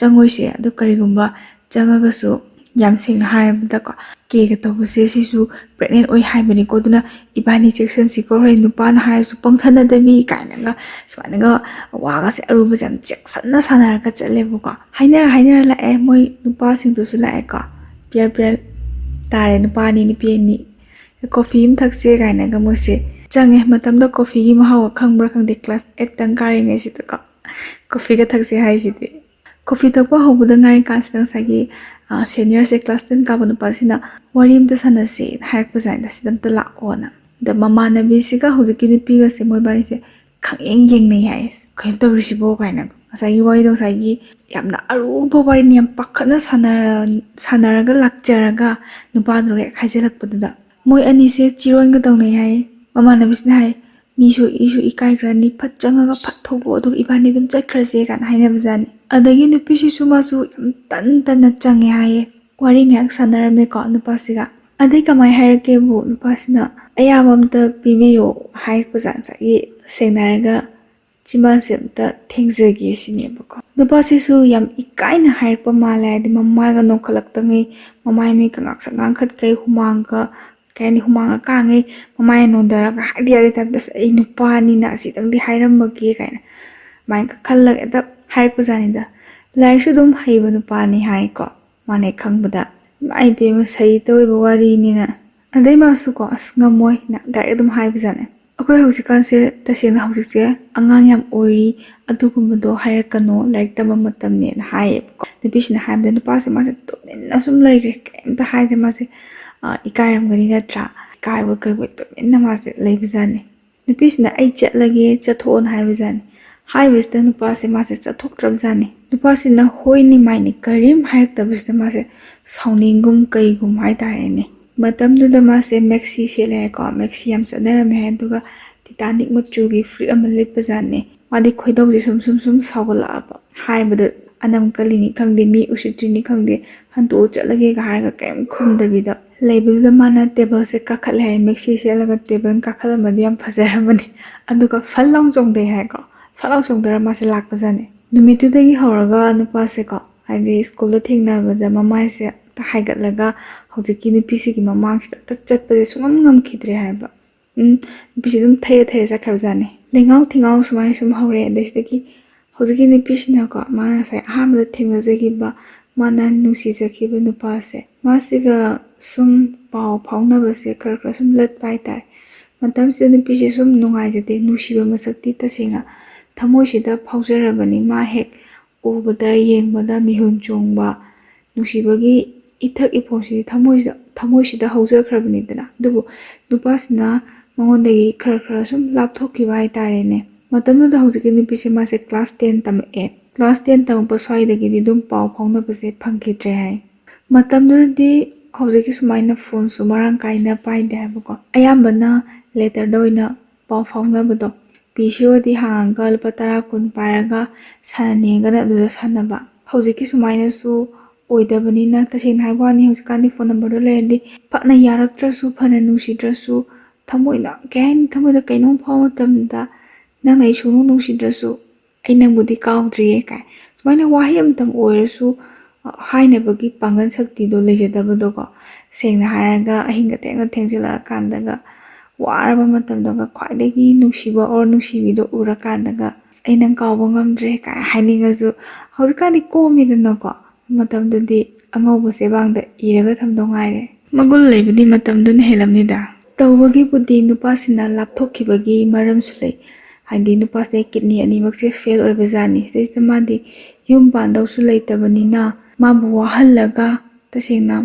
ꯆꯪꯉꯣꯏꯁꯦ ꯑꯗꯨ ꯀꯔꯤꯒꯨꯝꯕ ꯆꯪꯉꯒꯁꯨ ꯌꯥꯝ ꯁꯦꯡꯅ ꯍꯥꯏꯔꯕꯗꯀꯣ ꯀꯦꯒ ꯇꯧꯕꯁꯦ ꯁꯤꯁꯨ ꯄ꯭ꯔꯦꯒꯅꯦꯟ ꯑꯣꯏ ꯍꯥꯏꯕꯅꯤꯀꯣ ꯑꯗꯨꯅ ꯏꯕꯥꯅꯤ ꯆꯦꯛꯁꯟꯁꯤꯀꯣ ꯍꯣꯔꯦꯟ ꯅꯨꯄꯥꯅ ꯍꯥꯏꯔꯁꯨ ꯄꯪꯊꯅꯗꯕꯤ ꯀꯥꯏꯅꯒ ꯁꯨꯃꯥꯏꯅꯒ ꯋꯥꯒꯁꯦ ꯑꯔꯨꯕꯁꯦ ꯌꯥꯝ ꯆꯦꯛꯁꯟꯅ ꯁꯥꯟꯅꯔꯒ ꯆꯠꯂꯦꯕꯀꯣ ꯍꯥꯏꯅꯔ ꯂꯥꯛꯑꯦ ꯃꯣꯏ ꯅꯨꯄꯥꯁꯤꯡꯗꯨꯁꯨ ꯂꯥꯛꯑꯦꯀꯣ ꯄꯤꯌꯔ ꯇꯥꯔꯦ ꯅꯨꯄꯥ ꯑꯅꯤ ꯅꯨꯄꯤ ꯑꯅꯤ ꯀꯣꯐꯤ ꯑꯃ ꯊꯛꯁꯦ ꯀꯥꯏꯅꯒ ꯃꯣꯏꯁꯦ ꯆꯪꯉꯦ ꯃꯇꯝꯗ ꯀꯣꯐꯤꯒꯤ ꯃꯍꯥꯎ ꯈꯪꯕ꯭ꯔꯥ ꯈꯪꯗꯦ ꯀ꯭ꯂꯥꯁ 8ꯇꯪ ꯀꯥꯔꯤꯉꯩꯁꯤꯗꯀꯣ ꯀꯣꯐꯤꯒ ꯊꯛꯁꯦ ꯍꯥꯏꯁꯤꯗꯤ ꯀꯣꯐꯤ ꯊꯛꯄ ꯍꯧꯕꯗ ꯉꯥꯏꯔꯤ ꯀꯥꯟꯁꯤꯗ ꯉꯁꯥꯏꯒꯤ ꯁꯦꯅꯤꯌꯔꯁꯦ ꯀ꯭ꯂꯥꯁ 10 ꯀꯥꯕ ꯅꯨꯄꯥꯁꯤꯅ ꯋꯥꯔꯤ ꯑꯝꯇ ꯁꯥꯟꯅꯁꯦ ꯍꯥꯏꯔꯛꯄꯖꯥꯠꯅꯤꯗ ꯁꯤꯗ ꯑꯝꯇ ꯂꯥꯛꯑꯣꯅ ꯑꯗ ꯃꯃꯥꯟꯅꯕꯤꯁꯤꯒ ꯍꯧꯖꯤꯛꯀꯤ ꯅꯨꯄꯤꯒꯁꯦ ꯃꯣꯏ ꯕꯥꯅꯤꯁꯦ ꯌꯦꯡꯅꯩ ꯍꯥꯏ ꯀꯩꯅꯣ ꯇꯧꯔꯤꯁꯤꯕꯣ ꯀꯥꯏꯅ ꯉꯁꯥꯏꯒꯤ ꯋꯥꯔꯤꯗꯣ ꯉꯁꯥꯏꯒꯤ ꯌꯥꯝꯅ ꯑꯔꯨꯕ ꯋꯥꯔꯤꯅꯤ ꯌꯥꯝ ꯄꯥꯈꯠꯅ ꯁꯥꯟꯅꯔꯒ ꯂꯥꯛꯆꯔꯒ ꯅꯨꯄꯥꯗꯨꯒ ꯍꯦꯛ ꯍꯥꯏꯖꯤꯜꯂꯛꯄꯗꯨꯗ ꯃꯣꯏ ꯑꯅꯤꯁꯦ ꯆꯤꯔꯣꯟꯒ ꯇꯧꯅꯩ ꯍꯥꯏ ꯃꯃꯥꯟꯅꯕꯤꯁꯤꯅ ꯍꯥꯏ ꯃꯤꯁꯨ ꯏꯁꯨ ꯏꯀꯥꯏꯈ꯭ꯔꯅꯤ ꯐꯠ ꯆꯪꯉꯒ ꯐꯠ ꯊꯣꯛꯂꯛꯑꯣ ꯑꯗꯨꯒ ꯏꯕꯥꯅꯤ ꯑꯗꯨꯝ ꯆꯠꯈ꯭ꯔꯁꯦ ꯀꯥꯏꯅ ꯍꯥꯏꯅꯕꯖꯥꯠꯅꯤ ꯑꯗꯒꯤ ꯅꯨꯄꯤꯁꯤꯁꯨ ꯃꯥꯁꯨ ꯌꯥꯝ ꯇꯟꯅ ꯆꯪꯉꯦ ꯍꯥꯏꯌꯦ ꯋꯥꯔꯤ ꯉꯥꯏꯍꯥꯛ ꯁꯥꯟꯅꯔꯝꯃꯦꯀꯣ ꯅꯨꯄꯥꯁꯤꯒ ꯑꯗꯩ ꯀꯃꯥꯏꯅ ꯍꯥꯏꯔꯛꯀꯦꯕꯨ ꯅꯨꯄꯥꯁꯤꯅ ꯑꯌꯥꯕ ꯑꯝꯇ ꯄꯤꯕꯤꯌꯣ ꯍꯥꯏꯔꯛꯄꯖꯥꯠ ꯉꯁꯥꯏꯒꯤ ꯁꯦꯡꯅ ꯍꯥꯏꯔꯒ ꯆꯤꯝꯕꯥꯟꯁꯦ ꯑꯝꯇ ꯊꯦꯡꯖꯒꯦ ꯁꯤꯅꯦꯕꯀꯣ ꯅꯨꯄꯥꯁꯤꯁꯨ ꯌꯥꯝ ꯏꯀꯥꯏꯅ ꯍꯥꯏꯔꯛꯄ ꯃꯥꯜꯂꯦ ꯍꯥꯏꯗꯤ ꯃꯃꯥꯏꯒ ꯅꯣꯛꯈꯠꯂꯛꯇꯉꯩ ꯃꯃꯥꯏ ꯃꯤꯠꯀ ꯉꯥꯡꯈꯠꯀꯩ ꯍꯨꯃꯥꯡꯒ ꯀꯩ ꯍꯥꯏꯅꯤ ꯍꯨꯃꯥꯡꯒ ꯀꯥꯡꯉꯩ ꯃꯃꯥꯏ ꯅꯣꯟꯊꯔꯒ ꯍꯥꯏꯗꯤ ꯌꯥꯗꯦ ꯇꯥꯏꯞꯇ ꯑꯩ ꯅꯨꯄꯥꯅꯤꯅ ꯑꯁꯤꯗꯪꯗꯤ ꯍꯥꯏꯔꯝꯃꯒꯦ ꯀꯥꯏꯅ ꯑꯗꯨꯃꯥꯏꯅ ꯈꯜꯂꯒ ꯍꯦꯛꯇ ꯍꯥꯏꯔꯛꯄꯖꯥꯠꯅꯤꯗ ꯂꯥꯏꯔꯤꯛꯁꯨ ꯑꯗꯨꯝ ꯍꯩꯕ ꯅꯨꯄꯥꯅꯤ ꯍꯥꯏꯀꯣ ꯃꯥꯅ ꯍꯦꯛ ꯈꯪꯕꯗ ꯏꯃꯥ ꯏꯕꯦꯝꯃ ꯁꯍꯤꯇ ꯑꯣꯏꯕ ꯋꯥꯔꯤꯅꯤꯅ ꯑꯗꯩ ꯃꯥꯁꯨꯀꯣ ꯑꯁ ꯉꯝꯃꯣꯏꯅ ꯗꯥꯏꯔꯦꯛ ꯑꯗꯨꯝ ꯍꯥꯏꯕꯖꯥꯠꯅꯦ ꯑꯩꯈꯣꯏ ꯍꯧꯖꯤꯛꯀꯥꯟꯁꯦ ꯇꯁꯦꯡꯅ ꯍꯧꯖꯤꯛꯁꯦ ꯑꯉꯥꯡ ꯌꯥꯝ ꯑꯣꯏꯔꯤ ꯑꯗꯨꯒꯨꯝꯕꯗꯣ ꯍꯥꯏꯔꯛꯀꯅꯣ ꯂꯥꯏꯔꯤꯛ ꯇꯝꯕ ꯃꯇꯝꯅꯦꯅ ꯍꯥꯏꯌꯦꯕꯀꯣ ꯅꯨꯄꯤꯁꯤꯅ ꯍꯥꯏꯕꯗ ꯅꯨꯄꯥꯁꯦ ꯃꯥꯁꯦ ꯇꯨꯃꯤꯟꯅ ꯁꯨꯝ ꯂꯩꯈ꯭ꯔꯦ ꯀꯩꯝꯇ ꯍꯥꯏꯗ꯭ꯔꯦ ꯃꯥꯁꯦ ꯏꯀꯥꯏꯔꯝꯒꯅꯤ ꯅꯠꯇ꯭ꯔꯥ ꯏꯀꯥꯏꯕ ꯀꯩꯕꯣꯏ ꯇꯨꯃꯤꯟꯅ ꯃꯥꯁꯦ ꯂꯩꯕꯖꯥꯠꯅꯤ ꯅꯨꯄꯤꯁꯤꯅ ꯑꯩ ꯆꯠꯂꯒꯦ ꯆꯠꯊꯣꯛꯑꯣꯅ ꯍꯥꯏꯕꯖꯥꯠꯅꯤ ꯍꯥꯏꯕꯁꯤꯗ ꯃꯥꯁꯦ ꯆꯠꯊꯣꯛꯇ꯭ꯔꯕꯖꯥꯠꯅꯤ ꯅꯨꯄꯥꯁꯤꯅ ꯍꯣꯏꯅꯤ ꯃꯥꯏꯅꯤ ꯀꯔꯤꯝ ꯍꯥꯏꯔꯛꯇꯕꯁꯤꯗ ꯃꯥꯁꯦ ꯁꯥꯎꯅꯤꯡꯒꯨꯝ ꯀꯩꯒꯨꯝ ꯍꯥꯏꯇꯥꯔꯦꯅꯦ ꯃꯇꯝꯗꯨꯗ ꯃꯥꯁꯦ ꯃꯦꯛꯁꯤ ꯁꯦꯠꯂꯦ ꯍꯥꯏꯀꯣ ꯃꯦꯛꯁꯤ ꯌꯥꯝ ꯆꯠꯅꯔꯝꯃꯦ ꯍꯥꯏ ꯑꯗꯨꯒ ꯇꯤꯇꯥꯅꯤꯛ ꯃꯆꯨꯒꯤ ꯐꯨꯔꯤꯠ ꯑꯃ ꯂꯤꯠꯄꯖꯥꯠꯅꯤ ꯃꯥꯗꯤ ꯈꯣꯏꯗꯧꯁꯦ ꯁꯨꯝ ꯁꯥꯎꯒꯠꯂꯛꯑꯕ ꯍꯥꯏꯕꯗ ꯑꯅꯝ ꯀꯜꯂꯤꯅꯤ ꯈꯪꯗꯦ ꯃꯤ ꯎꯁꯤꯠꯇ꯭ꯔꯤꯅꯤ ꯈꯪꯗꯦ ꯍꯟꯇꯣꯛꯑ ꯆꯠꯂꯒꯦꯒ ꯍꯥꯏꯔꯒ ꯀꯔꯤꯝ ꯈꯨꯝꯗꯕꯤꯗ ꯂꯩꯕꯗꯨꯗ ꯃꯥꯅ ꯇꯦꯕꯜꯁꯦ ꯀꯥꯈꯠꯂꯦ ꯍꯥꯏ ꯃꯦꯛꯁꯤ ꯁꯦꯠꯂꯒ ꯇꯦꯕꯜ ꯀꯥꯈꯠꯂꯝꯃꯗꯤ ꯌꯥꯝ ꯐꯖꯔꯝꯃꯅꯤ ꯑꯗꯨꯒ ꯐꯜ ꯂꯥꯎ ꯆꯣꯡꯊꯩ ꯍꯥꯏꯀꯣ ꯐꯜ ꯂꯥꯎ ꯆꯣꯡꯊꯔ ꯃꯥꯁꯦ ꯂꯥꯛꯄꯖꯥꯠꯅꯤ ꯅꯨꯃꯤꯠꯇꯨꯗꯒꯤ ꯍꯧꯔꯒ ꯅꯨꯄꯥꯁꯦꯀꯣ ꯍꯥꯏꯗꯤ ꯁ꯭ꯀꯨꯜꯗ ꯊꯦꯡꯅꯕꯗ ꯃꯃꯥꯏꯁꯦ ꯍꯥꯏꯒꯠꯂꯒ ꯍꯧꯖꯤꯛꯀꯤ ꯅꯨꯄꯤꯁꯤꯒꯤ ꯃꯃꯥꯡꯁꯤꯗ ꯆꯠꯄꯁꯦ ꯁꯨꯡꯉꯝ ꯉꯝꯈꯤꯗ꯭ꯔꯦ ꯍꯥꯏꯕ ꯅꯨꯄꯤꯁꯦ ꯑꯗꯨꯝ ꯊꯩꯔ ꯆꯠꯈ꯭ꯔꯕꯖꯥꯠꯅꯤ ꯂꯩꯉꯥꯎ ꯊꯤꯉꯥꯎ ꯁꯨꯃꯥꯏꯅ ꯁꯨꯝ ꯍꯧꯔꯦ ꯑꯗꯩꯁꯤꯗꯒꯤ ꯍꯧꯖꯤꯛꯀꯤ ꯅꯨꯄꯤꯁꯤꯅꯀꯣ ꯃꯥꯅ ꯉꯁꯥꯏ ꯑꯍꯥꯟꯕꯗ ꯊꯦꯡꯅꯖꯈꯤꯕ ꯃꯥꯅ ꯅꯨꯡꯁꯤꯖꯈꯤꯕ ꯅꯨꯄꯥꯁꯦ ꯃꯥꯁꯤꯒ ꯁꯨꯝ ꯄꯥꯎ ꯐꯥꯎꯅꯕꯁꯦ ꯈꯔ ꯁꯨꯝ ꯂꯠꯄ ꯍꯥꯏꯇꯥꯔꯦ ꯃꯇꯝꯁꯤꯗ ꯅꯨꯄꯤꯁꯦ ꯁꯨꯝ ꯅꯨꯡꯉꯥꯏꯖꯗꯦ ꯅꯨꯡꯁꯤꯕ ꯃꯁꯛꯇꯤ ꯇꯁꯦꯡꯅ ꯊꯃꯣꯏꯁꯤꯗ ꯐꯥꯎꯖꯔꯕꯅꯤ ꯃꯥ ꯍꯦꯛ ꯎꯕꯗ ꯌꯦꯡꯕꯗ ꯃꯤꯍꯨꯟ ꯆꯣꯡꯕ ꯅꯨꯡꯁꯤꯕꯒꯤ ꯏꯊꯛ ꯏꯐꯣꯡꯁꯤꯗꯤ ꯊꯃꯣꯏꯁꯤꯗ ꯍꯧꯖꯈ꯭ꯔꯕꯅꯤꯗꯅ ꯑꯗꯨꯕꯨ ꯅꯨꯄꯥꯁꯤꯅ ꯃꯉꯣꯟꯗꯒꯤ ꯈꯔ ꯁꯨꯝ ꯂꯥꯞꯊꯣꯛꯈꯤꯕ ꯍꯥꯏꯇꯥꯔꯦꯅꯦ ꯃꯇꯝꯗꯨꯗ ꯍꯧꯖꯤꯛꯀꯤ ꯅꯨꯄꯤꯁꯦ ꯃꯥꯁꯦ ꯀ꯭ꯂꯥꯁ 10 ꯇꯝꯃꯛꯑꯦ ꯀ꯭ꯂꯥꯁ 10 ꯇꯝꯃꯛꯄ ꯁ꯭ꯋꯥꯏꯗꯒꯤꯗꯤ ꯑꯗꯨꯝ ꯄꯥꯎ ꯐꯥꯎꯅꯕꯁꯦ ꯐꯪꯈꯤꯗ꯭ꯔꯦ ꯍꯥꯏ ꯃꯇꯝꯗꯨꯗꯗꯤ ꯍꯧꯖꯤꯛꯀꯤ ꯁꯨꯃꯥꯏꯅ ꯐꯣꯟꯁꯨ ꯃꯔꯥꯡ ꯀꯥꯏꯅ ꯄꯥꯏꯗꯦ ꯍꯥꯏꯕꯀꯣ ꯑꯌꯥꯝꯕꯅ ꯂꯦꯇꯔꯗ ꯑꯣꯏꯅ ꯄꯥꯎ ꯐꯥꯎꯅꯕꯗꯣ ꯄꯤꯁꯤꯑꯣꯗꯤ ꯍꯥꯡꯉꯒ ꯂꯨꯄꯥ 10-20 ꯄꯥꯏꯔꯒ ꯁꯥꯟꯅꯅꯤꯡꯉꯒꯅ ꯑꯗꯨꯗ ꯁꯥꯟꯅꯕ ꯍꯧꯖꯤꯛꯀꯤ ꯁꯨꯃꯥꯏꯅꯁꯨ ꯑꯣꯏꯗꯕꯅꯤꯅ ꯇꯁꯦꯡꯅ ꯍꯥꯏꯕ ꯋꯥꯅꯤ ꯍꯧꯖꯤꯛꯀꯥꯟꯗꯤ ꯐꯣꯟ ꯅꯝꯕꯔꯗꯣ ꯂꯩꯔꯗꯤ ꯐꯅ ꯌꯥꯔꯛꯇ꯭ꯔꯁꯨ ꯐꯅ ꯅꯨꯡꯁꯤꯗ꯭ꯔꯁꯨ ꯊꯃꯣꯏꯅ ꯀꯩ ꯍꯥꯏꯅꯤ ꯊꯃꯣꯏꯗ ꯀꯩꯅꯣꯝ ꯐꯥꯎꯕ ꯃꯇꯝꯗ ꯅꯪꯅ ꯑꯩ ꯁꯨꯡꯅꯨꯡ ꯅꯨꯡꯁꯤꯗ꯭ꯔꯁꯨ ꯑꯩ ꯅꯪꯕꯨꯗꯤ ꯀꯥꯎꯗ꯭ꯔꯤꯌꯦ ꯀꯥꯏ ꯁꯨꯃꯥꯏꯅ ꯋꯥꯍꯩ ꯑꯃꯇꯪ ꯑꯣꯏꯔꯁꯨ ꯍꯥꯏꯅꯕꯒꯤ ꯄꯥꯡꯒꯜ ꯁꯛꯇꯤꯗꯣ ꯂꯩꯖꯗꯕꯗꯣꯀꯣ ꯁꯦꯡꯅ ꯍꯥꯏꯔꯒ ꯑꯍꯤꯡꯒ ꯊꯦꯡꯖꯤꯜꯂꯛꯑꯀꯥꯟꯗꯒ ꯋꯥꯔꯕ ꯃꯇꯝꯗꯒ ꯈ꯭ꯋꯥꯏꯗꯒꯤ ꯅꯨꯡꯁꯤꯕ ꯑꯣꯔ ꯅꯨꯡꯁꯤꯕꯤꯗꯣ ꯎꯔꯀꯥꯟꯗꯒ ꯑꯩ ꯅꯪ ꯀꯥꯎꯕ ꯉꯝꯗ꯭ꯔꯦ ꯀꯥꯏ ꯍꯥꯏꯅꯤꯡꯉꯁꯨ ꯍꯧꯖꯤꯛꯀꯥꯟꯗꯤ ꯀꯣꯝꯃꯤꯗꯅꯀꯣ ꯃꯇꯝꯗꯨꯗꯤ ꯑꯉꯧꯕ ꯆꯦꯕꯥꯡꯗ ꯏꯔꯒ ꯊꯝꯗꯧ ꯉꯥꯏꯔꯦ ꯃꯒꯨꯟ ꯂꯩꯕꯗꯤ ꯃꯇꯝꯗꯨꯅ ꯍꯦꯜꯂꯝꯅꯤꯗ ꯇꯧꯕꯒꯤꯕꯨꯗꯤ ꯅꯨꯄꯥꯁꯤꯅ ꯂꯥꯞꯊꯣꯛꯈꯤꯕꯒꯤ ꯃꯔꯝꯁꯨ ꯂꯩ ꯍꯥꯏꯗꯤ ꯅꯨꯄꯥꯁꯦ ꯀꯤꯗꯅꯤ ꯑꯅꯤꯃꯛꯁꯦ ꯐꯦꯜ ꯑꯣꯏꯕꯖꯥꯠꯅꯤ ꯁꯤꯗꯩꯁꯤꯗ ꯃꯥꯗꯤ ꯌꯨꯝ ꯄꯥꯟꯗꯧꯁꯨ ꯂꯩꯇꯕꯅꯤꯅ ꯃꯥꯕꯨ ꯋꯥꯍꯜꯂꯒ ꯇꯁꯦꯡꯅ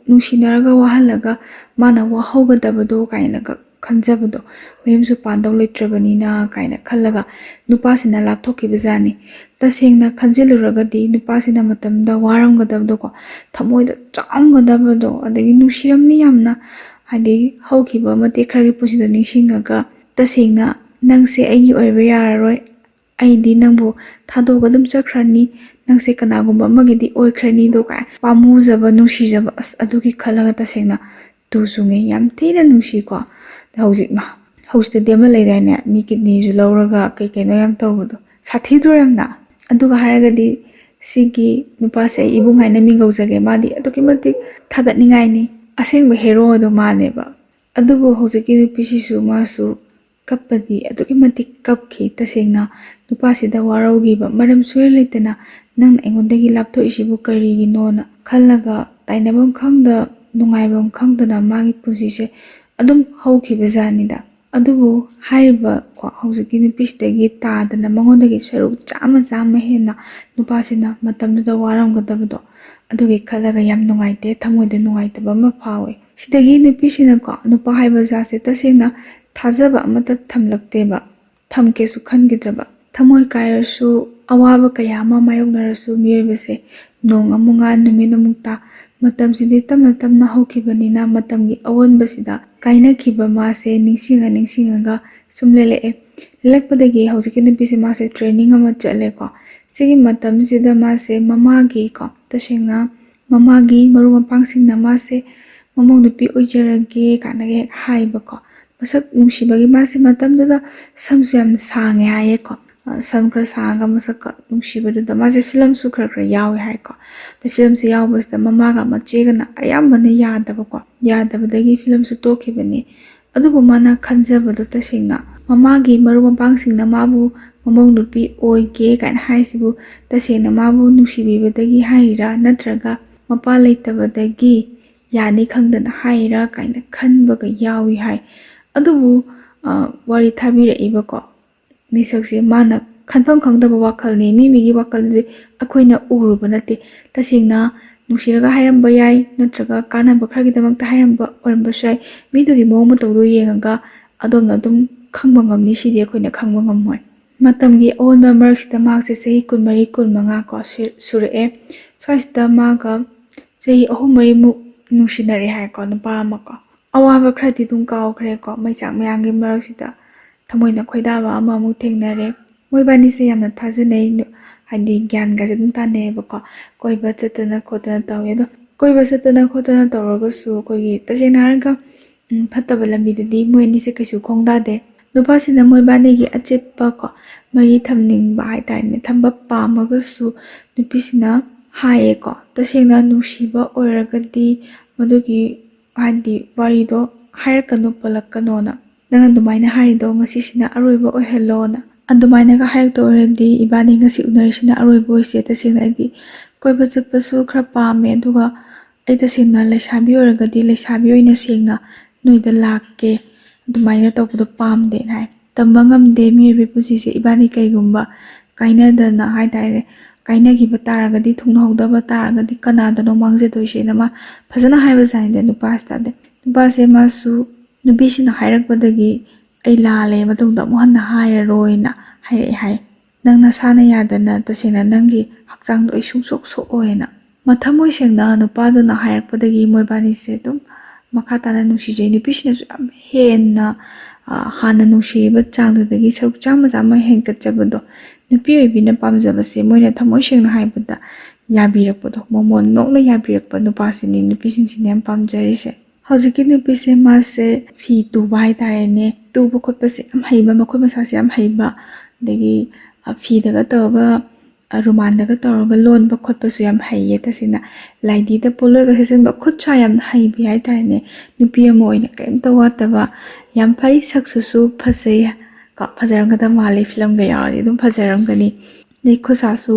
ꯅꯨꯡꯁꯤꯅꯔꯒ ꯋꯥꯍꯜꯂꯒ ꯃꯥꯅ ꯋꯥꯍꯧꯒꯗꯕꯗꯣ ꯀꯥꯏꯅꯒ ꯈꯟꯖꯕꯗꯣ ꯃꯌꯨꯝꯁꯨ ꯄꯥꯟꯗꯧ ꯂꯩꯇ꯭ꯔꯕꯅꯤꯅ ꯀꯥꯏꯅ ꯈꯜꯂꯒ ꯅꯨꯄꯥꯁꯤꯅ ꯂꯥꯞꯊꯣꯛꯈꯤꯕꯖꯥꯠꯅꯤ ꯇꯁꯦꯡꯅ ꯈꯟꯖꯤꯜꯂꯨꯔꯒꯗꯤ ꯅꯨꯄꯥꯁꯤꯅ ꯃꯇꯝꯗ ꯋꯥꯔꯝꯒꯗꯕꯗꯣꯀꯣ ꯊꯃꯣꯏꯗ ꯆꯥꯎꯝꯒꯗꯕꯗꯣ ꯑꯗꯒꯤ ꯅꯨꯡꯁꯤꯔꯝꯅꯤ ꯌꯥꯝꯅ ꯍꯥꯏꯗꯤ ꯍꯧꯈꯤꯕ ꯃꯇꯦꯛ ꯈꯔꯒꯤ ꯄꯨꯟꯁꯤꯗ ꯅꯤꯡꯁꯤꯡꯉꯒ ꯇꯁꯦꯡꯅ ꯅꯪꯁꯦ ꯑꯩꯒꯤ ꯑꯣꯏꯕ ꯌꯥꯔꯔꯣꯏ ꯑꯩꯗꯤ ꯅꯪꯕు ꯊꯥꯗꯣꯛꯑꯒ ꯑꯗꯨꯝ ꯆꯠꯈ꯭ꯔꯅꯤ ꯅꯪꯁꯦ ꯀꯅꯥꯒꯨꯝꯕ ꯑꯃꯒꯤꯗꯤ ꯑꯣꯏꯈ꯭ꯔꯅꯤꯗꯣ ꯀꯥꯏ ꯄꯥꯝꯃꯨꯖꯕ ꯅꯨꯡꯁꯤꯖꯕ ꯑꯗꯨꯒꯤ ꯈꯜꯂꯒ ꯇꯁꯦꯡꯅ ꯇꯨ ꯆꯨꯡꯉꯦ ꯌꯥꯝ ꯊꯤꯅ ꯅꯨꯡꯁꯤꯀꯣ ꯍꯧꯖꯤꯛꯇꯗꯤ ꯑꯃ ꯂꯩꯗꯥꯏꯅꯦ ꯃꯤ ꯀꯤꯗꯅꯤꯁꯨ ꯂꯧꯔꯒ ꯀꯩ ꯀꯩꯅꯣ ꯌꯥꯝ ꯇꯧꯕꯗꯣ ꯁꯥꯊꯤꯗ꯭ꯔꯣ ꯌꯥꯝꯅ ꯑꯗꯨꯒ ꯍꯥꯏꯔꯒꯗꯤ ꯁꯤꯒꯤ ꯅꯨꯄꯥꯁꯦ ꯑꯩ ꯏꯕꯨꯡ ꯍꯥꯏꯅ ꯃꯤꯡꯒꯧꯖꯒꯦ ꯃꯥꯗꯤ ꯑꯗꯨꯛꯀꯤ ꯃꯇꯤꯛ ꯊꯥꯒꯠꯅꯤꯡꯉꯥꯏꯅꯤ ꯑꯁꯦꯡꯕ ꯍꯦꯔꯣꯗꯣ ꯃꯥꯅꯦꯕ ꯑꯗꯨꯕꯨ ꯍꯧꯖꯤꯛꯀꯤ ꯅꯨꯄꯤꯁꯤꯁꯨ ꯃꯥꯁꯨ ꯀꯞꯄꯗꯤ ꯑꯗꯨꯛꯀꯤ ꯃꯇꯤꯛ ꯀꯞꯈꯤ ꯇꯁꯦꯡꯅ ꯅꯨꯄꯥꯁꯤꯗ ꯋꯥꯔꯧꯈꯤꯕ ꯃꯔꯝ ꯁꯨꯡꯂꯩ ꯂꯩꯇꯅ ꯅꯪꯅ ꯑꯩꯉꯣꯟꯗꯒꯤ ꯂꯥꯞꯊꯣꯛꯏꯁꯤꯕꯨ ꯀꯔꯤꯒꯤꯅꯣꯅ ꯈꯜꯂꯒ ꯇꯥꯏꯅꯐꯝ ꯈꯪꯗ ꯅꯨꯡꯉꯥꯏꯐꯝ ꯈꯪꯗꯅ ꯃꯥꯒꯤ ꯄꯨꯟꯁꯤꯁꯦ ꯑꯗꯨꯝ ꯍꯧꯈꯤꯕꯖꯥꯠꯅꯤꯗ ꯑꯗꯨꯕꯨ ꯍꯥꯏꯔꯤꯕ ꯍꯧꯖꯤꯛꯀꯤ ꯅꯨꯄꯤꯁꯤꯗꯒꯤ ꯇꯥꯗꯅ ꯃꯉꯣꯟꯗꯒꯤ ꯁꯔꯨꯛ ꯆꯥꯝꯃ ꯍꯦꯟꯅ ꯅꯨꯄꯥꯁꯤꯅ ꯃꯇꯝꯗꯨꯗ ꯋꯥꯔꯝꯒꯗꯕꯗꯣ ꯑꯗꯨꯒꯤ ꯈꯜꯂꯒ ꯌꯥꯝ ꯅꯨꯡꯉꯥꯏꯇꯦ ꯊꯃꯣꯏꯗ ꯅꯨꯡꯉꯥꯏꯇꯕ ꯑꯃ ꯐꯥꯎꯋꯦ ꯁꯤꯗꯒꯤ ꯅꯨꯄꯤꯁꯤꯅꯀꯣ ꯅꯨꯄꯥ ꯍꯥꯏꯕ ꯖꯥꯠꯁꯦ ꯇꯁꯦꯡꯅ ꯊꯥꯖꯕ ꯑꯃꯠꯇ ꯊꯝꯂꯛꯇꯦꯕ ꯊꯝꯒꯦꯁꯨ ꯈꯟꯈꯤꯗ꯭ꯔꯕ ꯊꯃꯣꯏ ꯀꯥꯏꯔꯁꯨ ꯑꯋꯥꯕ ꯀꯌꯥ ꯑꯃ ꯃꯥꯌꯣꯛꯅꯔꯁꯨ ꯃꯤꯑꯣꯏꯕꯁꯦ ꯅꯣꯡ ꯑꯃꯨꯛ ꯉꯥꯟ ꯅꯨꯃꯤꯠ ꯑꯃꯨꯛ ꯇꯥ ꯃꯇꯝꯁꯤꯗꯤ ꯇꯞꯅ ꯇꯞꯅ ꯍꯧꯈꯤꯕꯅꯤna ꯃꯇꯝꯒꯤ ꯑꯑꯣꯟꯕꯁꯤꯗ ꯀꯥꯏꯅꯈꯤꯕ ꯃꯥꯁꯦ ꯅꯤꯡꯁꯤꯡꯉꯒ ꯁꯨꯝ ꯂꯦꯜꯂꯛꯄꯗꯒꯤ ꯍꯧꯖꯤꯛꯀꯤ ꯅꯨꯄꯤꯁꯦ ꯃꯥꯁꯦ ꯇ꯭ꯔꯦꯅꯤꯡ ꯑꯃ ꯆꯠꯂꯦꯀꯣ ꯁꯤꯒꯤ ꯃꯇꯝꯁꯤꯗ ꯃꯥꯁꯦ ꯃꯃꯥꯒꯤꯀꯣ ꯇꯁꯦꯡꯅ ꯃꯃꯥꯒꯤ ꯃꯔꯨꯞ ꯃꯄꯥꯡꯁꯤꯡꯅ ꯃꯥꯁꯦ ꯃꯃꯧ ꯅꯨꯄꯤ ꯑꯣꯏꯖꯔꯒꯦ ꯀꯥꯏꯅꯒ ꯍꯦꯛ ꯍꯥꯏꯕꯀꯣ ꯃꯁꯛ ꯅꯨꯡꯁꯤꯕꯒꯤ ꯃꯥꯁꯦ ꯃꯇꯝꯗꯨꯗ ꯁꯝꯁꯨ ꯌꯥꯝ ꯁꯥꯡꯉꯦ ꯍꯥꯏꯌꯦꯀꯣ ꯁꯝ ꯈꯔ ꯁꯥꯡꯉꯒ ꯃꯁꯛꯀ ꯅꯨꯡꯁꯤꯕꯗꯨꯗ ꯃꯥꯁꯦ ꯐꯤꯂꯝꯁꯨ ꯈꯔ ꯌꯥꯎꯋꯦ ꯍꯥꯏꯀꯣ ꯑꯗ ꯐꯤꯂꯝꯁꯦ ꯌꯥꯎꯕꯁꯤꯗ ꯃꯃꯥꯒ ꯃꯆꯦꯒꯅ ꯑꯌꯥꯝꯕꯅ ꯌꯥꯗꯕꯗꯒꯤ ꯐꯤꯂꯝꯁꯨ ꯇꯣꯛꯈꯤꯕꯅꯤ ꯑꯗꯨꯕꯨ ꯃꯥꯅ ꯈꯟꯖꯕꯗꯣ ꯇꯁꯦꯡꯅ ꯃꯃꯥꯒꯤ ꯃꯔꯨꯞ ꯃꯄꯥꯡꯁꯤꯡꯅ ꯃꯥꯕꯨ ꯃꯃꯧ ꯅꯨꯄꯤ ꯑꯣꯏꯒꯦ ꯀꯥꯏꯅ ꯍꯥꯏꯁꯤꯕꯨ ꯇꯁꯦꯡꯅ ꯃꯥꯕꯨ ꯅꯨꯡꯁꯤꯕꯤꯕꯗꯒꯤ ꯍꯥꯏꯔꯤꯔꯥ ꯅꯠꯇ꯭ꯔꯒ ꯃꯄꯥ ꯂꯩꯇꯕꯗꯒꯤ ꯌꯥꯅꯤ ꯈꯪꯗꯅ ꯍꯥꯏꯔꯤꯔꯥ ꯀꯥꯏꯅ ꯈꯟꯕꯒ ꯌꯥꯎꯏ ꯍꯥꯏ ꯑꯗꯨꯕꯨ ꯋꯥꯔꯤ ꯊꯥꯕꯤꯔꯛꯏꯕꯀꯣ ꯃꯤꯁꯛꯁꯦ ꯃꯥꯅ ꯈꯟꯐꯝ ꯈꯪꯗꯕ ꯋꯥꯈꯜꯅꯤ ꯃꯤꯒꯤ ꯋꯥꯈꯜꯁꯦ ꯑꯩꯈꯣꯏꯅ ꯎꯔꯨꯕ ꯅꯠꯇꯦ ꯇꯁꯦꯡꯅ ꯅꯨꯡꯁꯤꯔꯒ ꯍꯥꯏꯔꯝꯕ ꯌꯥꯏ ꯅꯠꯇ꯭ꯔꯒ ꯀꯥꯟꯅꯕ ꯈꯔꯒꯤꯗꯃꯛꯇ ꯍꯥꯏꯔꯝꯕ ꯑꯣꯏꯔꯝꯕꯁꯨ ꯌꯥꯏ ꯃꯤꯗꯨꯒꯤ ꯃꯑꯣꯡ ꯃꯇꯧꯗꯣ ꯌꯦꯡꯉꯒ ꯑꯗꯣꯝꯅ ꯑꯗꯨꯝ ꯈꯪꯕ ꯉꯝꯅꯤ ꯁꯤꯗꯤ ꯑꯩꯈꯣꯏꯅ ꯈꯪꯕ ꯉꯝꯃꯣꯏ ꯃꯇꯝꯒꯤ ꯑꯑꯣꯟꯕ ꯃꯔꯛꯁꯤꯗ ꯃꯍꯥꯛꯁꯦ ꯆꯍꯤ 24-25 ꯁꯨꯔꯛꯑꯦ ꯁ꯭ꯋꯥꯏꯁꯤꯗ ꯃꯥꯒ ꯆꯍꯤ 3-4ꯃꯨꯛ ꯅꯨꯡꯁꯤꯅꯔꯦ ꯍꯥꯏꯀꯣ ꯅꯨꯄꯥ ꯑꯃꯀꯣ ꯑꯋꯥꯕ ꯈꯔꯗꯤ ꯑꯗꯨꯝ ꯀꯥꯎꯈ꯭ꯔꯦꯀꯣ ꯃꯩꯆꯥꯛ ꯃꯌꯥꯝꯒꯤ ꯃꯔꯛꯁꯤꯗ ꯊꯃꯣꯏꯅ ꯈꯣꯏꯗꯥꯕ ꯑꯃꯃꯨꯛ ꯊꯦꯡꯅꯔꯦ ꯃꯣꯏꯕꯥꯅꯤꯁꯦ ꯌꯥꯝꯅ ꯊꯥꯖꯅꯩ ꯍꯥꯏꯗꯤ ꯒ꯭ꯌꯥꯟꯒꯁꯦ ꯑꯗꯨꯝ ꯇꯥꯟꯅꯩꯑꯕꯀꯣ ꯀꯣꯏꯕ ꯆꯠꯇꯅ ꯈꯣꯠꯇꯅ ꯇꯧꯋꯦ ꯑꯗꯣ ꯀꯣꯏꯕ ꯆꯠꯇꯅ ꯈꯣꯠꯇꯅ ꯇꯧꯔꯒꯁꯨ ꯑꯩꯈꯣꯏꯒꯤ ꯇꯁꯦꯡꯅ ꯍꯥꯏꯔꯒ ꯐꯠꯇꯕ ꯂꯝꯕꯤꯗꯗꯤ ꯃꯣꯏ ꯑꯅꯤꯁꯦ ꯀꯩꯁꯨ ꯈꯣꯡꯗꯥꯗꯦ ꯅꯨꯄꯥꯁꯤꯅ ꯃꯣꯏꯕꯥꯅꯤꯒꯤ ꯑꯆꯦꯠꯄ ꯃꯔꯤ ꯊꯝꯅꯤꯡꯕ ꯍꯥꯏꯇꯥꯔꯦꯅꯦ ꯊꯝꯕ ꯄꯥꯝꯃꯒꯁꯨ ꯅꯨꯄꯤꯁꯤꯅ ꯍꯥꯏꯌꯦꯀꯣ ꯇꯁꯦꯡꯅ ꯅꯨꯡꯁꯤꯕ ꯑꯣꯏꯔꯒꯗꯤ ꯃꯗꯨꯒꯤ ꯍꯥꯏꯗꯤ ꯋꯥꯔꯤꯗꯣ ꯍꯥꯏꯔꯛꯀꯅꯨ ꯄꯜꯂꯛꯀꯅꯣꯅ ꯅꯪ ꯑꯗꯨꯃꯥꯏꯅ ꯍꯥꯏꯔꯤꯗꯣ ꯉꯁꯤꯁꯤꯅ ꯑꯔꯣꯏꯕ ꯑꯣꯏꯍꯜꯂꯣꯅ ꯑꯗꯨꯃꯥꯏꯅꯒ ꯍꯥꯏꯔꯛꯇ ꯑꯣꯏꯔꯗꯤ ꯏꯕꯥꯅꯤ ꯉꯁꯤ ꯎꯅꯔꯤꯁꯤꯅ ꯑꯔꯣꯏꯕ ꯑꯣꯏꯁꯦ ꯇꯁꯦꯡꯅ ꯑꯩꯗꯤ ꯀꯣꯏꯕ ꯆꯠꯄꯁꯨ ꯈꯔ ꯄꯥꯝꯃꯦ ꯑꯗꯨꯒ ꯑꯩ ꯇꯁꯦꯡꯅ ꯂꯩꯁꯥꯕꯤ ꯑꯣꯏꯔꯒꯗꯤ ꯂꯩꯁꯥꯕꯤ ꯑꯣꯏꯅ ꯁꯦꯡꯅ ꯅꯣꯏꯗ ꯂꯥꯛꯀꯦ ꯑꯗꯨꯃꯥꯏꯅ ꯇꯧꯕꯗꯣ ꯄꯥꯝꯗꯦꯅ ꯍꯥꯏ ꯇꯝꯕ ꯉꯝꯗꯦ ꯃꯤꯑꯣꯏꯕꯒꯤ ꯄꯨꯟꯁꯤꯁꯦ ꯏꯕꯥꯅꯤ ꯀꯩꯒꯨꯝꯕ ꯀꯥꯏꯅꯗꯅ ꯍꯥꯏꯇꯥꯔꯦ ꯀꯥꯏꯅꯈꯤꯕ ꯇꯥꯔꯒꯗꯤ ꯊꯨꯡꯅꯍꯧꯗꯕ ꯇꯥꯔꯒꯗꯤ ꯀꯅꯥꯗꯅꯣ ꯃꯥꯡꯖꯗꯣꯏꯁꯦꯅ ꯃꯥ ꯐꯖꯅ ꯍꯥꯏꯕꯖꯥꯠꯅꯤꯗ ꯅꯨꯄꯥꯁꯤꯗ ꯅꯨꯄꯥꯁꯦ ꯃꯥꯁꯨ ꯅꯨꯄꯤꯁꯤꯅ ꯍꯥꯏꯔꯛꯄꯗꯒꯤ ꯑꯩ ꯂꯥꯜꯂꯦ ꯃꯇꯨꯡꯗ ꯑꯃꯨꯛ ꯍꯟꯅ ꯍꯥꯏꯔꯔꯣꯏꯅ ꯍꯥꯏꯔꯛꯑꯦ ꯍꯥꯏ ꯅꯪ ꯅꯁꯥꯅ ꯌꯥꯗꯅ ꯇꯁꯦꯡꯅ ꯅꯪꯒꯤ ꯍꯛꯆꯥꯡꯗꯣ ꯑꯩ ꯁꯣꯛꯑꯣꯏꯅ ꯊꯃꯣꯏ ꯁꯦꯡꯅ ꯅꯨꯄꯥꯗꯨꯅ ꯍꯥꯏꯔꯛꯄꯗꯒꯤ ꯃꯣꯏꯕꯥꯅꯤꯁꯦ ꯑꯗꯨꯝ ꯃꯈꯥ ꯇꯥꯅ ꯅꯨꯡꯁꯤꯖꯩ ꯅꯨꯄꯤꯁꯤꯅꯁꯨ ꯌꯥꯝ ꯍꯦꯟꯅ ꯍꯥꯟꯅ ꯅꯨꯡꯁꯤꯔꯤꯕ ꯆꯥꯡꯗꯨꯗꯒꯤ ꯁꯔꯨꯛ ꯆꯥꯝꯃ ꯍꯦꯟꯒꯠꯆꯕꯗꯣ ꯅꯨꯄꯤ ꯑꯣꯏꯕꯤꯅ ꯄꯥꯝꯖꯕꯁꯦ ꯃꯣꯏꯅ ꯊꯃꯣꯏ ꯁꯦꯡꯅ ꯍꯥꯏꯕꯗ ꯌꯥꯕꯤꯔꯛꯄꯗꯣ ꯃꯣꯃꯣꯟ ꯅꯣꯛꯅ ꯌꯥꯕꯤꯔꯛꯄ ꯅꯨꯄꯥꯁꯤꯅꯤ ꯅꯨꯄꯤꯁꯤꯡꯁꯤꯅ ꯌꯥꯝ ꯄꯥꯝꯖꯔꯤꯁꯦ ꯍꯧꯖꯤꯛꯀꯤ ꯅꯨꯄꯤꯁꯦ ꯃꯥꯁꯦ ꯐꯤ ꯇꯨꯕ ꯍꯥꯏꯇꯥꯔꯦꯅꯦ ꯇꯨꯕ ꯈꯣꯠꯄꯁꯦ ꯌꯥꯝ ꯍꯩꯕ ꯃꯈꯨꯠ ꯃꯁꯥꯁꯦ ꯌꯥꯝ ꯍꯩꯕ ꯑꯗꯒꯤ ꯐꯤꯗꯒ ꯇꯧꯔꯒ ꯔꯨꯃꯥꯟꯗꯒ ꯇꯧꯔꯒ ꯂꯣꯟꯕ ꯈꯣꯠꯄꯁꯨ ꯌꯥꯝ ꯍꯩꯌꯦ ꯇꯁꯦꯡꯅ ꯂꯥꯏꯙꯤꯗ ꯄꯣꯠꯂꯣꯏꯒ ꯁꯦꯠꯆꯟꯕ ꯈꯨꯠ ꯁꯥ ꯌꯥꯝ ꯍꯩꯕꯤ ꯍꯥꯏꯇꯥꯔꯦꯅꯦ ꯅꯨꯄꯤ ꯑꯃ ꯑꯣꯏꯅ ꯀꯔꯤꯝꯇ ꯋꯥꯠꯇꯕ ꯌꯥꯝ ꯐꯩ ꯁꯛꯁꯨ ꯐꯖꯩ ꯐꯖꯔꯝꯒꯗꯕ ꯃꯥꯜꯂꯤ ꯐꯤꯂꯝꯒ ꯌꯥꯎꯔꯗꯤ ꯑꯗꯨꯝ ꯐꯖꯔꯝꯒꯅꯤ ꯑꯗꯩ ꯈꯨꯠ ꯁꯥꯁꯨ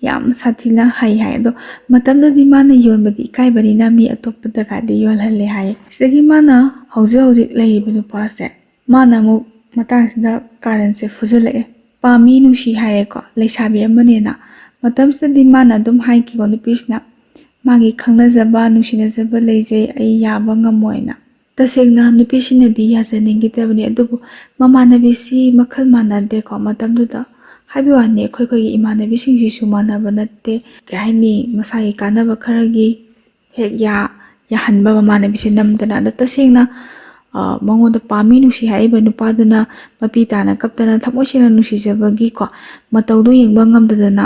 ꯌꯥꯝ ꯁꯥꯊꯤꯅ ꯍꯩ ꯍꯥꯏ ꯑꯗꯣ ꯃꯇꯝꯗꯨꯗꯤ ꯃꯥꯅ ꯌꯣꯟꯕꯗꯤ ꯏꯀꯥꯏꯕꯅꯤꯅ ꯃꯤ ꯑꯇꯣꯞꯄꯗꯒꯗꯤ ꯌꯣꯜꯍꯜꯂꯦ ꯍꯥꯏ ꯁꯤꯗꯒꯤ ꯃꯥꯅ ꯍꯧꯖꯤꯛ ꯂꯩꯔꯤꯕ ꯅꯨꯄꯥꯁꯦ ꯃꯥꯅ ꯑꯃꯨꯛ ꯃꯇꯥꯡꯁꯤꯗ ꯀꯥꯔꯟꯁꯦ ꯐꯨꯖꯜꯂꯛꯑꯦ ꯄꯥꯝꯃꯤ ꯅꯨꯡꯁꯤ ꯍꯥꯏꯔꯦꯀꯣ ꯂꯩꯁꯥꯕꯤ ꯑꯃꯅꯦꯅ ꯃꯇꯝꯁꯤꯗꯗꯤ ꯃꯥꯅ ꯑꯗꯨꯝ ꯍꯥꯏꯈꯤꯀꯣ ꯅꯨꯄꯤꯁꯤꯅ ꯃꯥꯒꯤ ꯈꯪꯅꯖꯕ ꯅꯨꯡꯁꯤꯅꯖꯕ ꯂꯩꯖꯩ ꯑꯩ ꯌꯥꯕ ꯉꯝꯃꯣꯏꯅ ꯇꯁꯦꯡꯅ ꯅꯨꯄꯤꯁꯤꯅꯗꯤ ꯌꯥꯖꯅꯤꯡꯈꯤꯗꯕꯅꯤ ꯑꯗꯨꯕꯨ ꯃꯃꯥꯟꯅꯕꯤꯁꯤ ꯃꯈꯜ ꯃꯥꯟꯅꯗꯦꯀꯣ ꯃꯇꯝꯗꯨꯗ ꯍꯥꯏꯕ ꯋꯥꯅꯤ ꯑꯩꯈꯣꯏꯒꯤ ꯏꯃꯥꯟꯅꯕꯤꯁꯤꯡꯁꯤꯁꯨ ꯃꯥꯟꯅꯕ ꯅꯠꯇꯦ ꯀꯩ ꯍꯥꯏꯅꯤ ꯃꯁꯥꯒꯤ ꯀꯥꯟꯅꯕ ꯈꯔꯒꯤ ꯍꯦꯛ ꯌꯥꯍꯟꯕ ꯃꯃꯥꯟꯅꯕꯤꯁꯦ ꯅꯝꯗꯅ ꯑꯗ ꯇꯁꯦꯡꯅ ꯃꯉꯣꯟꯗ ꯄꯥꯝꯃꯤ ꯅꯨꯡꯁꯤ ꯍꯥꯏꯔꯤꯕ ꯅꯨꯄꯥꯗꯨꯅ ꯃꯄꯤ ꯇꯥꯅ ꯀꯞꯇꯅ ꯊꯃꯣꯏ ꯁꯦꯡꯅ ꯅꯨꯡꯁꯤꯖꯕꯒꯤꯀꯣ ꯃꯇꯧꯗꯣ ꯌꯦꯡꯕ ꯉꯝꯗꯗꯅ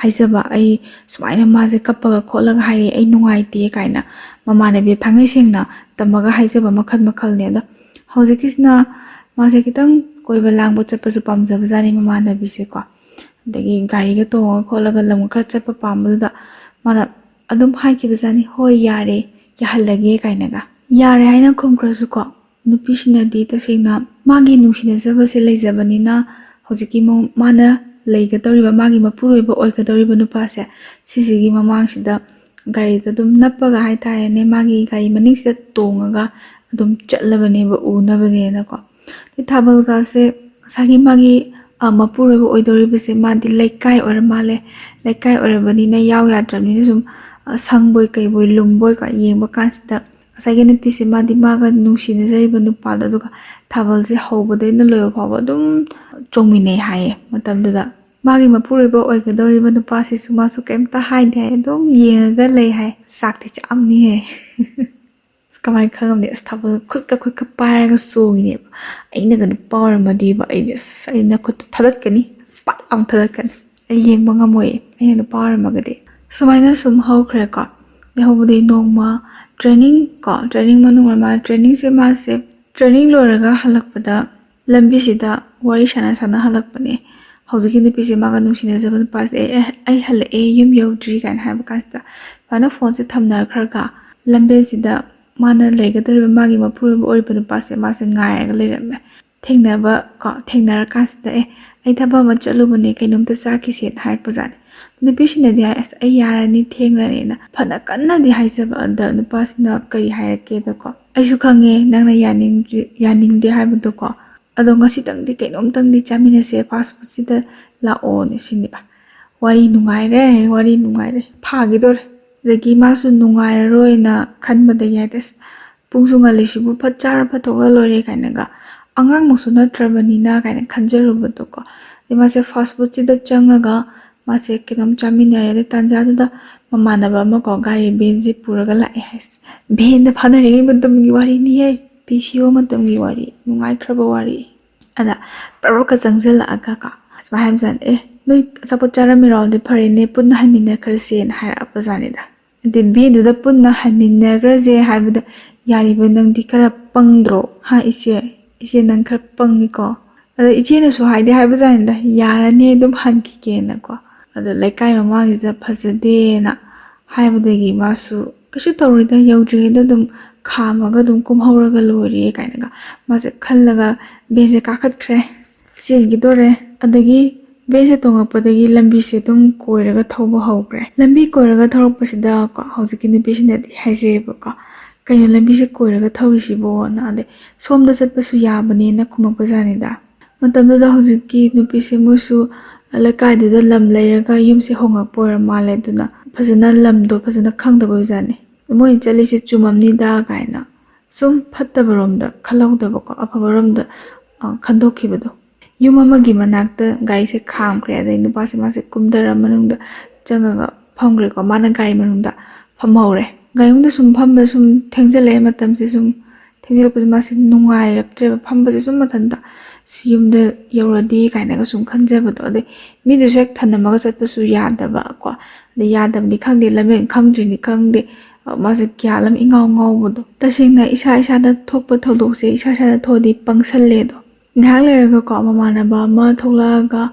ꯍꯥꯏꯖꯕ ꯑꯩ ꯁꯨꯃꯥꯏꯅ ꯃꯥꯁꯦ ꯀꯞꯄꯒ ꯈꯣꯠꯂꯒ ꯍꯥꯏꯔꯦ ꯑꯩ ꯅꯨꯡꯉꯥꯏꯇꯦ ꯀꯥꯏꯅ ꯃꯃꯥꯟꯅꯕꯤ ꯊꯥꯡꯉꯩ ꯁꯦꯡꯅ ꯇꯝꯃꯒ ꯍꯥꯏꯖꯕ ꯃꯈꯜ ꯃꯈꯜꯅꯦ ꯑꯗꯣ ꯍꯧꯖꯤꯛꯀꯤꯁꯤꯅ ꯃꯥꯁꯦ ꯈꯤꯇꯪ ꯀꯣꯏꯕ ꯂꯥꯡꯕ ꯆꯠꯄꯁꯨ ꯄꯥꯝꯖꯕꯖꯥꯠꯅꯤ ꯃꯃꯥꯟꯅꯕꯤꯁꯦꯀꯣ ꯑꯗꯒꯤ ꯒꯥꯔꯤꯒ ꯇꯣꯡꯉꯒ ꯈꯣꯠꯂꯒ ꯂꯝ ꯈꯔ ꯆꯠꯄ ꯄꯥꯝꯕꯗꯨꯗ ꯃꯥꯅ ꯑꯗꯨꯝ ꯍꯥꯏꯈꯤꯕꯖꯥꯠꯅꯤ ꯍꯣꯏ ꯌꯥꯔꯦ ꯌꯥꯍꯜꯂꯒꯦ ꯀꯥꯏꯅꯒ ꯌꯥꯔꯦ ꯍꯥꯏꯅ ꯈꯨꯝꯈ꯭ꯔꯁꯨꯀꯣ ꯅꯨꯄꯤꯁꯤꯅꯗꯤ ꯇꯁꯦꯡꯅ ꯃꯥꯒꯤ ꯅꯨꯡꯁꯤꯅꯖꯕꯁꯦ ꯂꯩꯖꯕꯅꯤꯅ ꯍꯧꯖꯤꯛꯀꯤ ꯃꯥꯅ ꯂꯩꯒꯗꯧꯔꯤꯕ ꯃꯥꯒꯤ ꯃꯄꯨꯔꯣꯏꯕ ꯑꯣꯏꯒꯗꯧꯔꯤꯕ ꯅꯨꯄꯥꯁꯦ ꯁꯤꯁꯤꯒꯤ ꯃꯃꯥꯡꯁꯤꯗ ꯒꯥꯔꯤꯗ ꯑꯗꯨꯝ ꯅꯞꯄꯒ ꯍꯥꯏꯇꯥꯔꯦꯅꯦ ꯃꯥꯒꯤ ꯒꯥꯔꯤ ꯃꯅꯤꯡꯁꯤꯗ ꯇꯣꯡꯉꯒ ꯑꯗꯨꯝ ꯆꯠꯂꯕꯅꯦꯕ ꯎꯅꯕꯅꯦꯅꯀꯣ ꯊꯥꯕꯜꯒꯁꯦ ꯉꯁꯥꯏꯒꯤ ꯃꯥꯒꯤ ꯃꯄꯨꯔꯣꯏꯕ ꯑꯣꯏꯗꯧꯔꯤꯕꯁꯦ ꯃꯥꯗꯤ ꯂꯩꯀꯥꯏ ꯑꯣꯏꯔ ꯃꯥꯜꯂꯦ ꯂꯩꯀꯥꯏ ꯑꯣꯏꯔꯕꯅꯤꯅ ꯌꯥꯎ ꯌꯥꯗ꯭ꯔꯕꯅꯤꯅ ꯁꯨꯝ ꯁꯪꯕꯣꯏ ꯀꯩꯕꯣꯏ ꯂꯨꯝꯕꯣꯏꯀꯣ ꯌꯦꯡꯕ ꯀꯥꯟꯁꯤꯗ ꯉꯁꯥꯏꯒꯤ ꯅꯨꯄꯤꯁꯦ ꯃꯥꯗꯤ ꯃꯥꯒ ꯅꯨꯡꯁꯤꯅꯖꯔꯤꯕ ꯅꯨꯄꯥꯗꯣ ꯑꯗꯨꯒ ꯊꯥꯕꯜꯁꯦ ꯍꯧꯕꯗꯩꯅ ꯂꯣꯏꯕ ꯐꯥꯎꯕ ꯑꯗꯨꯝ ꯆꯣꯡꯃꯤꯟꯅꯩ ꯍꯥꯏꯌꯦ ꯃꯇꯝꯗꯨꯗ ꯃꯥꯒꯤ ꯃꯄꯨꯔꯣꯏꯕ ꯑꯣꯏꯒꯗꯧꯔꯤꯕ ꯅꯨꯄꯥꯁꯤꯁꯨ ꯃꯥꯁꯨ ꯀꯩꯝꯇ ꯍꯥꯏꯗꯦ ꯍꯥꯏ ꯑꯗꯨꯝ ꯌꯦꯡꯉꯒ ꯂꯩ ꯍꯥꯏ ꯆꯥꯛꯇꯤ ꯆꯥꯝꯅꯤꯍꯦ ꯀꯃꯥꯏꯅ ꯈꯪꯉꯝꯗꯦ ꯑꯁ ꯊꯥꯕꯜ ꯈꯨꯠꯀ ꯄꯥꯏꯔꯒ ꯆꯣꯡꯉꯤꯅꯦꯕ ꯑꯩꯅꯒ ꯅꯨꯄꯥ ꯑꯣꯏꯔꯝꯃꯗꯤꯕ ꯑꯩꯗꯤ ꯑꯁ ꯑꯩꯅ ꯈꯨꯠꯇ ꯊꯥꯗꯠꯀꯅꯤ ꯄꯥꯠ ꯂꯥꯎ ꯊꯥꯗꯠꯀꯅꯤ ꯑꯩ ꯌꯦꯡꯕ ꯉꯝꯃꯣꯏꯌꯦ ꯑꯩꯅ ꯅꯨꯄꯥ ꯑꯣꯏꯔꯝꯃꯒꯗꯤ ꯁꯨꯃꯥꯏꯅ ꯁꯨꯝ ꯍꯧꯈ꯭ꯔꯦꯀꯣ ꯂꯩꯍꯧꯕꯗꯒꯤ ꯅꯣꯡꯃ ꯇ꯭ꯔꯦꯅꯤꯡ ꯃꯅꯨꯡ ꯑꯣꯏꯔ ꯃꯥꯁꯦ ꯇ꯭ꯔꯦꯅꯤꯡ ꯂꯣꯏꯔꯒ ꯍꯜꯂꯛꯄꯗ ꯂꯝꯕꯤꯁꯤꯗ ꯋꯥꯔꯤ ꯁꯥꯟꯅ ꯍꯜꯂꯛꯄꯅꯦ ꯍꯧꯖꯤꯛꯀꯤ ꯅꯨꯄꯤꯁꯦ ꯃꯥꯒ ꯅꯨꯡꯁꯤꯅꯖꯕ ꯅꯨꯄꯥꯁꯦ ꯑꯩ ꯍꯜꯂꯛꯑꯦ ꯌꯨꯝ ꯌꯧꯗ꯭ꯔꯤ ꯀꯥꯏꯅ ꯍꯥꯏꯕ ꯀꯥꯟꯁꯤꯗ ꯁꯨꯃꯥꯏꯅ ꯐꯣꯟꯁꯦ ꯊꯝꯅꯈ꯭ꯔꯒ ꯂꯝꯕꯤꯁꯤꯗ ꯃꯥꯅ ꯂꯩꯒꯗꯧꯔꯤꯕ ꯃꯥꯒꯤ ꯃꯄꯨꯔꯣꯏꯕ ꯑꯣꯏꯔꯤꯕ ꯅꯨꯄꯥꯁꯦ ꯃꯥꯁꯦ ꯉꯥꯏꯔꯒ ꯂꯩꯔꯝꯃꯦ ꯊꯦꯡꯅꯔꯀꯥꯟꯁꯤꯗ ꯑꯩ ꯊꯕꯛ ꯑꯃ ꯆꯠꯂꯨꯕꯅꯦ ꯀꯩꯅꯣꯝꯇ ꯆꯥꯈꯤꯁꯦꯅ ꯍꯥꯏꯔꯛꯄꯖꯥꯠꯅꯦ ꯅꯨꯄꯤꯁꯤꯅꯗꯤ ꯍꯥꯏ ꯑꯁ ꯑꯩ ꯌꯥꯔꯅꯤ ꯊꯦꯡꯂꯅꯤꯅ ꯐꯅ ꯀꯟꯅꯗꯤ ꯍꯥꯏꯖꯕ ꯑꯗ ꯅꯨꯄꯥꯁꯤꯅ ꯀꯔꯤ ꯍꯥꯏꯔꯛꯀꯦꯗꯀꯣ ꯑꯩꯁꯨ ꯈꯪꯉꯦ ꯅꯪꯅ ꯌꯥꯅꯤꯡꯗꯦ ꯍꯥꯏꯕꯗꯣꯀꯣ ꯑꯗꯣ ꯉꯁꯤꯇꯪꯗꯤ ꯀꯩꯅꯣꯝꯇꯪꯗꯤ ꯆꯥꯃꯤꯟꯅꯁꯦ ꯐꯥꯁ ꯐꯨꯗꯁꯤꯗ ꯂꯥꯛꯑꯣꯅꯦ ꯁꯤꯅꯦꯕ ꯋꯥꯔꯤ ꯅꯨꯡꯉꯥꯏꯔꯦ ꯐꯥꯈꯤꯗꯣꯔꯦ ꯑꯗꯒꯤ ꯃꯥꯁꯨ ꯅꯨꯡꯉꯥꯏꯔꯔꯣꯏꯅ ꯈꯟꯕꯗꯒꯤ ꯍꯥꯏꯗꯤ ꯄꯨꯡꯁꯨ ꯉꯜꯂꯤꯁꯤꯕꯨ ꯐꯠ ꯆꯥꯔ ꯐꯠꯊꯣꯛꯂ ꯂꯣꯏꯔꯦ ꯀꯥꯏꯅꯒ ꯑꯉꯥꯡꯃꯛꯁꯨ ꯅꯠꯇ꯭ꯔꯕꯅꯤꯅ ꯀꯥꯏꯅ ꯈꯟꯖꯔꯨꯕꯗꯣꯀꯣ ꯑꯗꯩ ꯃꯥꯁꯦ ꯐꯥꯁ ꯐꯨꯗꯁꯤꯗ ꯆꯪꯉꯒ ꯃꯥꯁꯦ ꯀꯩꯅꯣꯝ ꯆꯥꯃꯤꯟꯅꯔꯦ ꯑꯗꯩ ꯇꯥꯟꯖꯥꯗꯨꯗ ꯃꯃꯥꯟꯅꯕ ꯑꯃꯀꯣ ꯒꯥꯔꯤ ꯚꯦꯟꯁꯦ ꯄꯨꯔꯒ ꯂꯥꯛꯑꯦ ꯍꯥꯏꯁꯦ ꯚꯦꯟꯗ ꯐꯥꯅꯔꯤꯉꯩ ꯃꯇꯝꯒꯤ ꯋꯥꯔꯤꯅꯤꯍꯦ PCO ꯃꯇꯝꯒꯤ ꯋꯥꯔꯤ ꯅꯨꯡꯉꯥꯏꯈ꯭ꯔꯕ ꯋꯥꯔꯤ ꯑꯗ ꯄ꯭ꯔꯕꯀ ꯆꯪꯁꯤꯜꯂꯛꯑꯒ ꯀꯣ ꯁꯨꯃꯥꯏꯅ ꯍꯥꯏꯕꯖꯥꯠꯅꯤ ꯅꯣꯏ ꯑꯆꯥꯄꯣꯠ ꯆꯥꯔꯝꯃꯤꯔꯣ ꯑꯗꯨꯗꯤ ꯐꯔꯦꯅꯦ ꯄꯨꯟꯅ ꯍꯟꯃꯤꯟꯅꯈ꯭ꯔꯁꯦꯅ ꯍꯥꯏꯔꯛꯄꯖꯥꯠꯅꯤꯗ ꯑꯗꯩ ꯚꯦꯟꯗꯨꯗ ꯄꯨꯟꯅ ꯍꯟꯃꯤꯟꯅꯈ꯭ꯔꯁꯦ ꯍꯥꯏꯕꯗ ꯌꯥꯔꯤꯕ ꯅꯪꯗꯤ ꯈꯔ ꯄꯪꯗ꯭ꯔꯣ ꯏꯆꯦ ꯅꯪ ꯈꯔ ꯄꯪꯉꯤꯀꯣ ꯑꯗ ꯏꯆꯦꯅꯁꯨ ꯍꯥꯏꯕꯖꯥꯠꯅꯤꯗ ꯌꯥꯔꯅꯤ ꯑꯗꯨꯝ ꯍꯟꯈꯤꯒꯦꯅꯀꯣ ꯑꯗ ꯂꯩꯀꯥꯏ ꯃꯃꯥꯡꯁꯤꯗ ꯐꯖꯗꯦꯅ ꯍꯥꯏꯕꯗꯒꯤ ꯃꯥꯁꯨ ꯀꯩꯁꯨ ꯇꯧꯔꯣꯏꯗ ꯌꯧꯗ꯭ꯔꯤꯉꯩꯗ ꯑꯗꯨꯝ ꯈꯥꯝꯃꯒ ꯑꯗꯨꯝ ꯀꯨꯝꯍꯧꯔꯒ ꯂꯣꯏꯔꯦ ꯀꯥꯏꯅꯒ ꯃꯥꯁꯦ ꯈꯜꯂꯒ ꯚꯦꯟꯁꯦ ꯀꯥꯈꯠꯈ꯭ꯔꯦ ꯆꯦꯟꯈꯤꯗꯣꯔꯦ ꯑꯗꯒꯤ ꯚꯦꯟꯁꯦ ꯇꯣꯡꯉꯛꯄꯗꯒꯤ ꯂꯝꯕꯤꯁꯦ ꯑꯗꯨꯝ ꯀꯣꯏꯔꯒ ꯊꯧꯕ ꯍꯧꯈ꯭ꯔꯦ ꯂꯝꯕꯤ ꯀꯣꯏꯔꯒ ꯊꯧꯔꯛꯄꯁꯤꯗ ꯀꯣ ꯍꯧꯖꯤꯛꯀꯤ ꯅꯨꯄꯤꯁꯤꯅꯗꯤ ꯍꯥꯏꯖꯩꯌꯦꯕꯀꯣ ꯀꯩꯅꯣ ꯂꯝꯕꯤꯁꯦ ꯀꯣꯏꯔꯒ ꯊꯧꯔꯤꯁꯤꯕꯣꯅ ꯑꯗꯩ ꯁꯣꯝꯗ ꯆꯠꯄꯁꯨ ꯌꯥꯕꯅꯦꯅ ꯈꯨꯝꯃꯛꯄꯖꯥꯠꯅꯤꯗ ꯃꯇꯝꯗꯨꯗ ꯍꯧꯖꯤꯛꯀꯤ ꯅꯨꯄꯤꯁꯦ ꯃꯣꯏꯁꯨ ꯂꯩꯀꯥꯏꯗꯨꯗ ꯂꯝ ꯂꯩꯔꯒ ꯌꯨꯝꯁꯦ ꯍꯣꯡꯉꯛꯄ ꯑꯣꯏꯔ ꯃꯥꯜꯂꯦ ꯑꯗꯨꯅ ꯂꯝꯗꯣ ꯐꯖꯅ ꯈꯪꯗꯕ ꯑꯣꯏꯖꯥꯠꯅꯤ ꯃꯣꯏꯅ ꯆꯠꯂꯤꯁꯦ ꯆꯨꯝꯃꯝꯅꯤꯗ ꯀꯥꯏꯅ ꯁꯨꯝ ꯐꯠꯇꯕꯔꯣꯝꯗ ꯈꯜꯍꯧꯗꯕꯀꯣ ꯑꯐꯕꯔꯣꯝꯗ ꯈꯟꯗꯣꯛꯈꯤꯕꯗꯣ ꯌꯨꯝ ꯑꯃꯒꯤ ꯃꯅꯥꯛꯇ ꯒꯥꯔꯤꯁꯦ ꯈꯥꯝꯈ꯭ꯔꯦ ꯑꯗꯩ ꯅꯨꯄꯥꯁꯦ ꯃꯥꯁꯦ ꯀꯨꯝꯊꯔ ꯃꯅꯨꯡꯗ ꯆꯪꯉꯒ ꯐꯝꯈ꯭ꯔꯦꯀꯣ ꯃꯥꯅ ꯒꯥꯔꯤ ꯃꯅꯨꯡꯗ ꯐꯝꯍꯧꯔꯦ ꯒꯥꯔꯤ ꯃꯅꯨꯡꯗ ꯁꯨꯝ ꯐꯝꯕ ꯁꯨꯝ ꯊꯦꯡꯖꯤꯜꯂꯛꯑꯦ ꯃꯇꯝꯁꯦ ꯁꯨꯝ ꯊꯦꯡꯖꯤꯜꯂꯛꯄꯁꯦ ꯃꯥꯁꯦ ꯅꯨꯡꯉꯥꯏꯔꯛꯇ꯭ꯔꯦꯕ ꯐꯝꯕꯁꯦ ꯁꯨꯝ ꯃꯊꯟꯇ ꯌꯨꯝꯗ ꯌꯧꯔꯗꯤ ꯀꯥꯏꯅꯒ ꯁꯨꯝ ꯈꯟꯖꯕꯗꯣ ꯑꯗꯩ ꯃꯤꯗꯨꯁꯨ ꯍꯦꯛ ꯊꯅꯝꯃꯒ ꯆꯠꯄꯁꯨ ꯌꯥꯗꯕ ꯀꯣ ꯑꯗꯩ ꯌꯥꯗꯕꯅꯤ ꯈꯪꯗꯦ ꯂꯝꯕꯦꯟ ꯈꯪꯗ꯭ꯔꯤꯅꯤ ꯈꯪꯗꯦ ꯃꯥꯁꯦ ꯒ꯭ꯌꯥꯟ ꯑꯃ ꯏꯉꯥꯎ ꯉꯥꯎꯕꯗꯣ ꯇꯁꯦꯡꯅ ꯏꯁꯥꯗ ꯊꯣꯛꯄ ꯊꯧꯗꯣꯛꯁꯦ ꯏꯁꯥꯗ ꯊꯣꯛꯑꯗꯤ ꯄꯪꯁꯜꯂꯦꯗꯣ ꯉꯥꯏꯍꯥꯛ ꯂꯩꯔꯒꯀꯣ ꯃꯃꯥꯟꯅꯕ ꯑꯃ ꯊꯣꯛꯂꯛꯑꯒ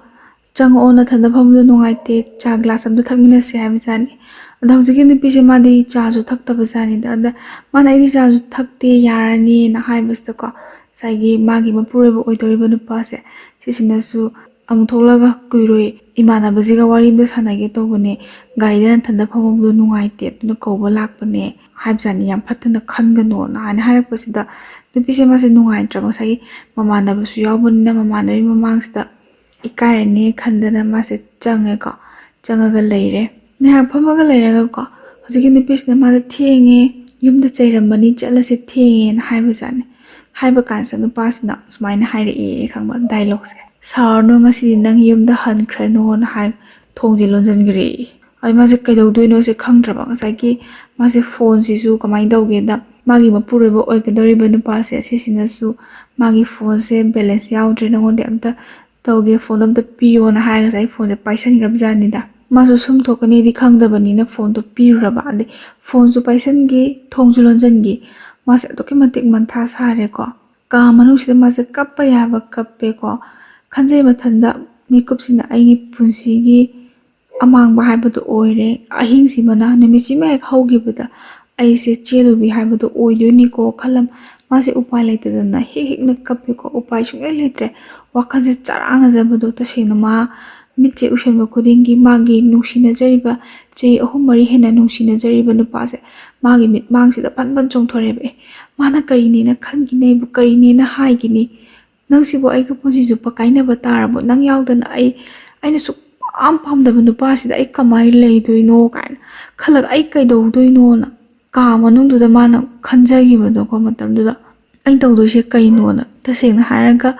ꯆꯪꯉꯛꯑꯣ ꯅꯊꯟꯗ ꯐꯝꯕꯗꯣ ꯅꯨꯡꯉꯥꯏꯇꯦ ꯆꯥ ꯒ꯭ꯂꯥꯁ ꯑꯝꯇ ꯊꯛꯃꯤꯟꯅꯁꯦ ꯍꯥꯏꯕꯖꯥꯠꯅꯤ ꯑꯗꯣ ꯍꯧꯖꯤꯛꯀꯤ ꯅꯨꯄꯤꯁꯦ ꯃꯥꯗꯤ ꯆꯥꯁꯨ ꯊꯛꯇꯕꯖꯥꯠꯅꯤꯗ ꯑꯗ ꯃꯥꯅ ꯑꯩꯗꯤ ꯆꯥꯁꯨ ꯊꯛꯇꯦ ꯌꯥꯔꯅꯤꯅ ꯍꯥꯏꯕꯁꯤꯗꯀꯣ ꯉꯁꯥꯏꯒꯤ ꯃꯥꯒꯤ ꯃꯄꯨꯔꯣꯏꯕ ꯑꯣꯏꯗꯧꯔꯤꯕ ꯅꯨꯄꯥꯁꯦ ꯁꯤꯁꯤꯅꯁꯨ ꯑꯃꯨꯛ ꯊꯣꯛꯂꯒ ꯀꯨꯏꯔꯣꯏ ꯏꯃꯥꯟꯅꯕꯁꯤꯒ ꯋꯥꯔꯤ ꯑꯃꯇ ꯁꯥꯟꯅꯒꯦ ꯇꯧꯕꯅꯦ ꯒꯥꯔꯤꯗ ꯅꯊꯟꯗ ꯐꯝꯃꯕꯗꯣ ꯅꯨꯡꯉꯥꯏꯇꯦ ꯑꯗꯨꯅ ꯀꯧꯕ ꯂꯥꯛꯄꯅꯦ ꯍꯥꯏꯕꯖꯥꯠꯅꯤ ꯌꯥꯝ ꯐꯠꯇꯅ ꯈꯟꯒꯅꯣꯅ ꯍꯥꯏꯅ ꯍꯥꯏꯔꯛꯄꯁꯤꯗ ꯅꯨꯄꯤꯁꯦ ꯃꯥꯁꯦ ꯅꯨꯡꯉꯥꯏꯇ꯭ꯔꯕ ꯉꯁꯥꯏꯒꯤ ꯃꯃꯥꯟꯅꯕꯁꯨ ꯌꯥꯎꯕꯅꯤꯅ ꯃꯃꯥꯟꯅꯕꯤ ꯃꯃꯥꯡꯁꯤꯗ ꯏꯀꯥꯏꯔꯅꯤ ꯈꯟꯗꯅ ꯃꯥꯁꯦ ꯆꯪꯉꯦꯀꯣ ꯆꯪꯉꯒ ꯂꯩꯔꯦ ꯉꯥꯏꯍꯥꯛ ꯐꯝꯃꯒ ꯂꯩꯔꯒꯀꯣ ꯍꯧꯖꯤꯛꯀꯤ ꯅꯨꯄꯤꯁꯤꯅ ꯃꯥꯁꯦ ꯊꯦꯡꯉꯦ ꯌꯨꯝꯗ ꯆꯩꯔꯝꯕꯅꯤ ꯆꯠꯂꯁꯦ ꯊꯦꯡꯉꯦꯅ ꯍꯥꯏꯕꯖꯥꯠꯅꯤ ꯍꯥꯏꯕ ꯀꯥꯟꯁꯤꯗ ꯅꯨꯄꯥꯁꯤꯅ ꯁꯨꯃꯥꯏꯅ ꯍꯥꯏꯔꯛꯑꯦ ꯈꯪꯕ ꯗꯥꯏꯂꯣꯛꯁꯦ ꯁꯥꯎꯔꯅꯨ ꯉꯁꯤꯗꯤ ꯅꯪ ꯌꯨꯝꯗ ꯍꯟꯈ꯭ꯔꯅꯣꯅ ꯍꯥꯏ ꯊꯣꯡꯁꯦ ꯂꯣꯟꯁꯤꯟꯈ꯭ꯔꯦ ꯑꯗꯨ ꯃꯥꯁꯦ ꯀꯩꯗꯧꯗꯣꯏꯅꯣꯁꯦ ꯈꯪꯗ꯭ꯔꯕ ꯉꯁꯥꯏꯒꯤ ꯃꯥꯁꯦ ꯐꯣꯟꯁꯤꯁꯨ ꯀꯃꯥꯏꯅ ꯇꯧꯒꯦꯗ ꯃꯥꯒꯤ ꯃꯄꯨꯔꯣꯏꯕ ꯑꯣꯏꯒꯗꯧꯔꯤꯕ ꯅꯨꯄꯥꯁꯦ ꯑꯁꯤꯁꯤꯅꯁꯨ ꯃꯥꯒꯤ ꯐꯣꯟꯁꯦ ꯕꯦꯂꯦꯟꯁ ꯌꯥꯎꯗ꯭ꯔꯦ ꯅꯉꯣꯟꯗ ꯑꯝꯇ ꯇꯧꯒꯦ ꯐꯣꯟ ꯑꯝꯇ ꯄꯤꯌꯣꯅ ꯍꯥꯏꯔꯒ ꯉꯁꯥꯏ ꯐꯣꯟꯁꯦ ꯄꯥꯏꯁꯟꯈ꯭ꯔꯕꯖꯥꯠꯅꯤꯗ ꯃꯥꯁꯨ ꯁꯨꯝ ꯊꯣꯛꯀꯅꯤꯗꯤ ꯈꯪꯗꯕꯅꯤꯅ ꯐꯣꯟꯗꯣ ꯄꯤꯔꯨꯔꯕ ꯑꯗꯩ ꯐꯣꯟꯁꯨ ꯄꯥꯏꯁꯟꯈꯤ ꯊꯣꯡꯁꯨ ꯂꯣꯟꯁꯤꯟꯈꯤ ꯃꯥꯁꯦ ꯑꯗꯨꯛꯀꯤ ꯃꯇꯤꯛ ꯃꯟꯊꯥ ꯁꯥꯔꯦꯀꯣ ꯀꯥ ꯃꯅꯨꯡꯁꯤꯗ ꯃꯥꯁꯦ ꯀꯞꯄ ꯌꯥꯕ ꯀꯞꯄꯦꯀꯣ ꯈꯟꯖꯩ ꯃꯊꯟꯗ ꯃꯤꯀꯨꯞꯁꯤꯅ ꯑꯩꯒꯤ ꯄꯨꯟꯁꯤꯒꯤ ꯑꯃꯥꯡꯕ ꯍꯥꯏꯕꯗꯨ ꯑꯣꯏꯔꯦ ꯑꯍꯤꯡꯁꯤꯃꯅ ꯅꯨꯃꯤꯠꯁꯤꯃ ꯍꯦꯛ ꯍꯧꯈꯤꯕꯗ ꯑꯩꯁꯦ ꯆꯦꯜꯂꯨꯕꯤ ꯍꯥꯏꯕꯗꯨ ꯑꯣꯏꯗꯣꯏꯅꯤꯀꯣ ꯈꯜꯂꯝ ꯃꯥꯁꯦ ꯎꯄꯥꯏ ꯂꯩꯇꯗꯅ ꯍꯦꯛ ꯍꯦꯛꯅ ꯀꯞꯄꯦꯀꯣ ꯎꯄꯥꯏ ꯁꯨꯡꯂꯩ ꯂꯩꯇ꯭ꯔꯦ ꯋꯥꯈꯜꯁꯦ ꯆꯔꯥꯡꯅꯖꯕꯗꯣ ꯇꯁꯦꯡꯅ ꯃꯥ ꯃꯤꯠꯁꯦ ꯎꯁꯟꯕ ꯈꯨꯗꯤꯡꯒꯤ ꯃꯥꯒꯤ ꯅꯨꯡꯁꯤꯅꯖꯔꯤꯕ ꯆꯍꯤ 3-4 ꯍꯦꯟꯅ ꯅꯨꯡꯁꯤꯅꯖꯔꯤꯕ ꯅꯨꯄꯥꯁꯦ ꯃꯥꯒꯤ ꯃꯤꯠꯃꯥꯡꯁꯤꯗ ꯐꯟ ꯆꯣꯡꯊꯣꯔꯛꯑꯦꯕ ꯃꯥꯅ ꯀꯔꯤꯅꯦꯅ ꯈꯟꯈꯤꯅꯤ ꯑꯩꯕꯨ ꯀꯔꯤꯅꯦꯅ ꯍꯥꯏꯒꯤꯅꯤ ꯅꯪꯁꯤꯕꯨ ꯑꯩꯒ ꯄꯨꯟꯁꯤ ꯆꯨꯞꯄ ꯀꯥꯏꯅꯕ ꯇꯥꯔꯕꯣ ꯅꯪ ꯌꯥꯎꯗꯅ ꯑꯩꯅ ꯁꯨꯛꯄꯥꯝ ꯄꯥꯝꯗꯕ ꯅꯨꯄꯥꯁꯤꯗ ꯑꯩ ꯀꯃꯥꯏꯅ ꯂꯩꯗꯣꯏꯅꯣ ꯀꯥꯏꯅ ꯈꯜꯂꯒ ꯑꯩ ꯀꯩꯗꯧꯗꯣꯏꯅꯣꯅ ꯀꯥ ꯃꯅꯨꯡꯗꯨꯗ ꯃꯥꯅ ꯈꯟꯖꯈꯤꯕꯗꯣꯀꯣ ꯃꯇꯝꯗꯨꯗ ꯑꯩꯅ ꯇꯧꯗꯣꯏꯁꯦ ꯀꯩꯅꯣꯅ ꯇꯁꯦꯡꯅ ꯍꯥꯏꯔꯒ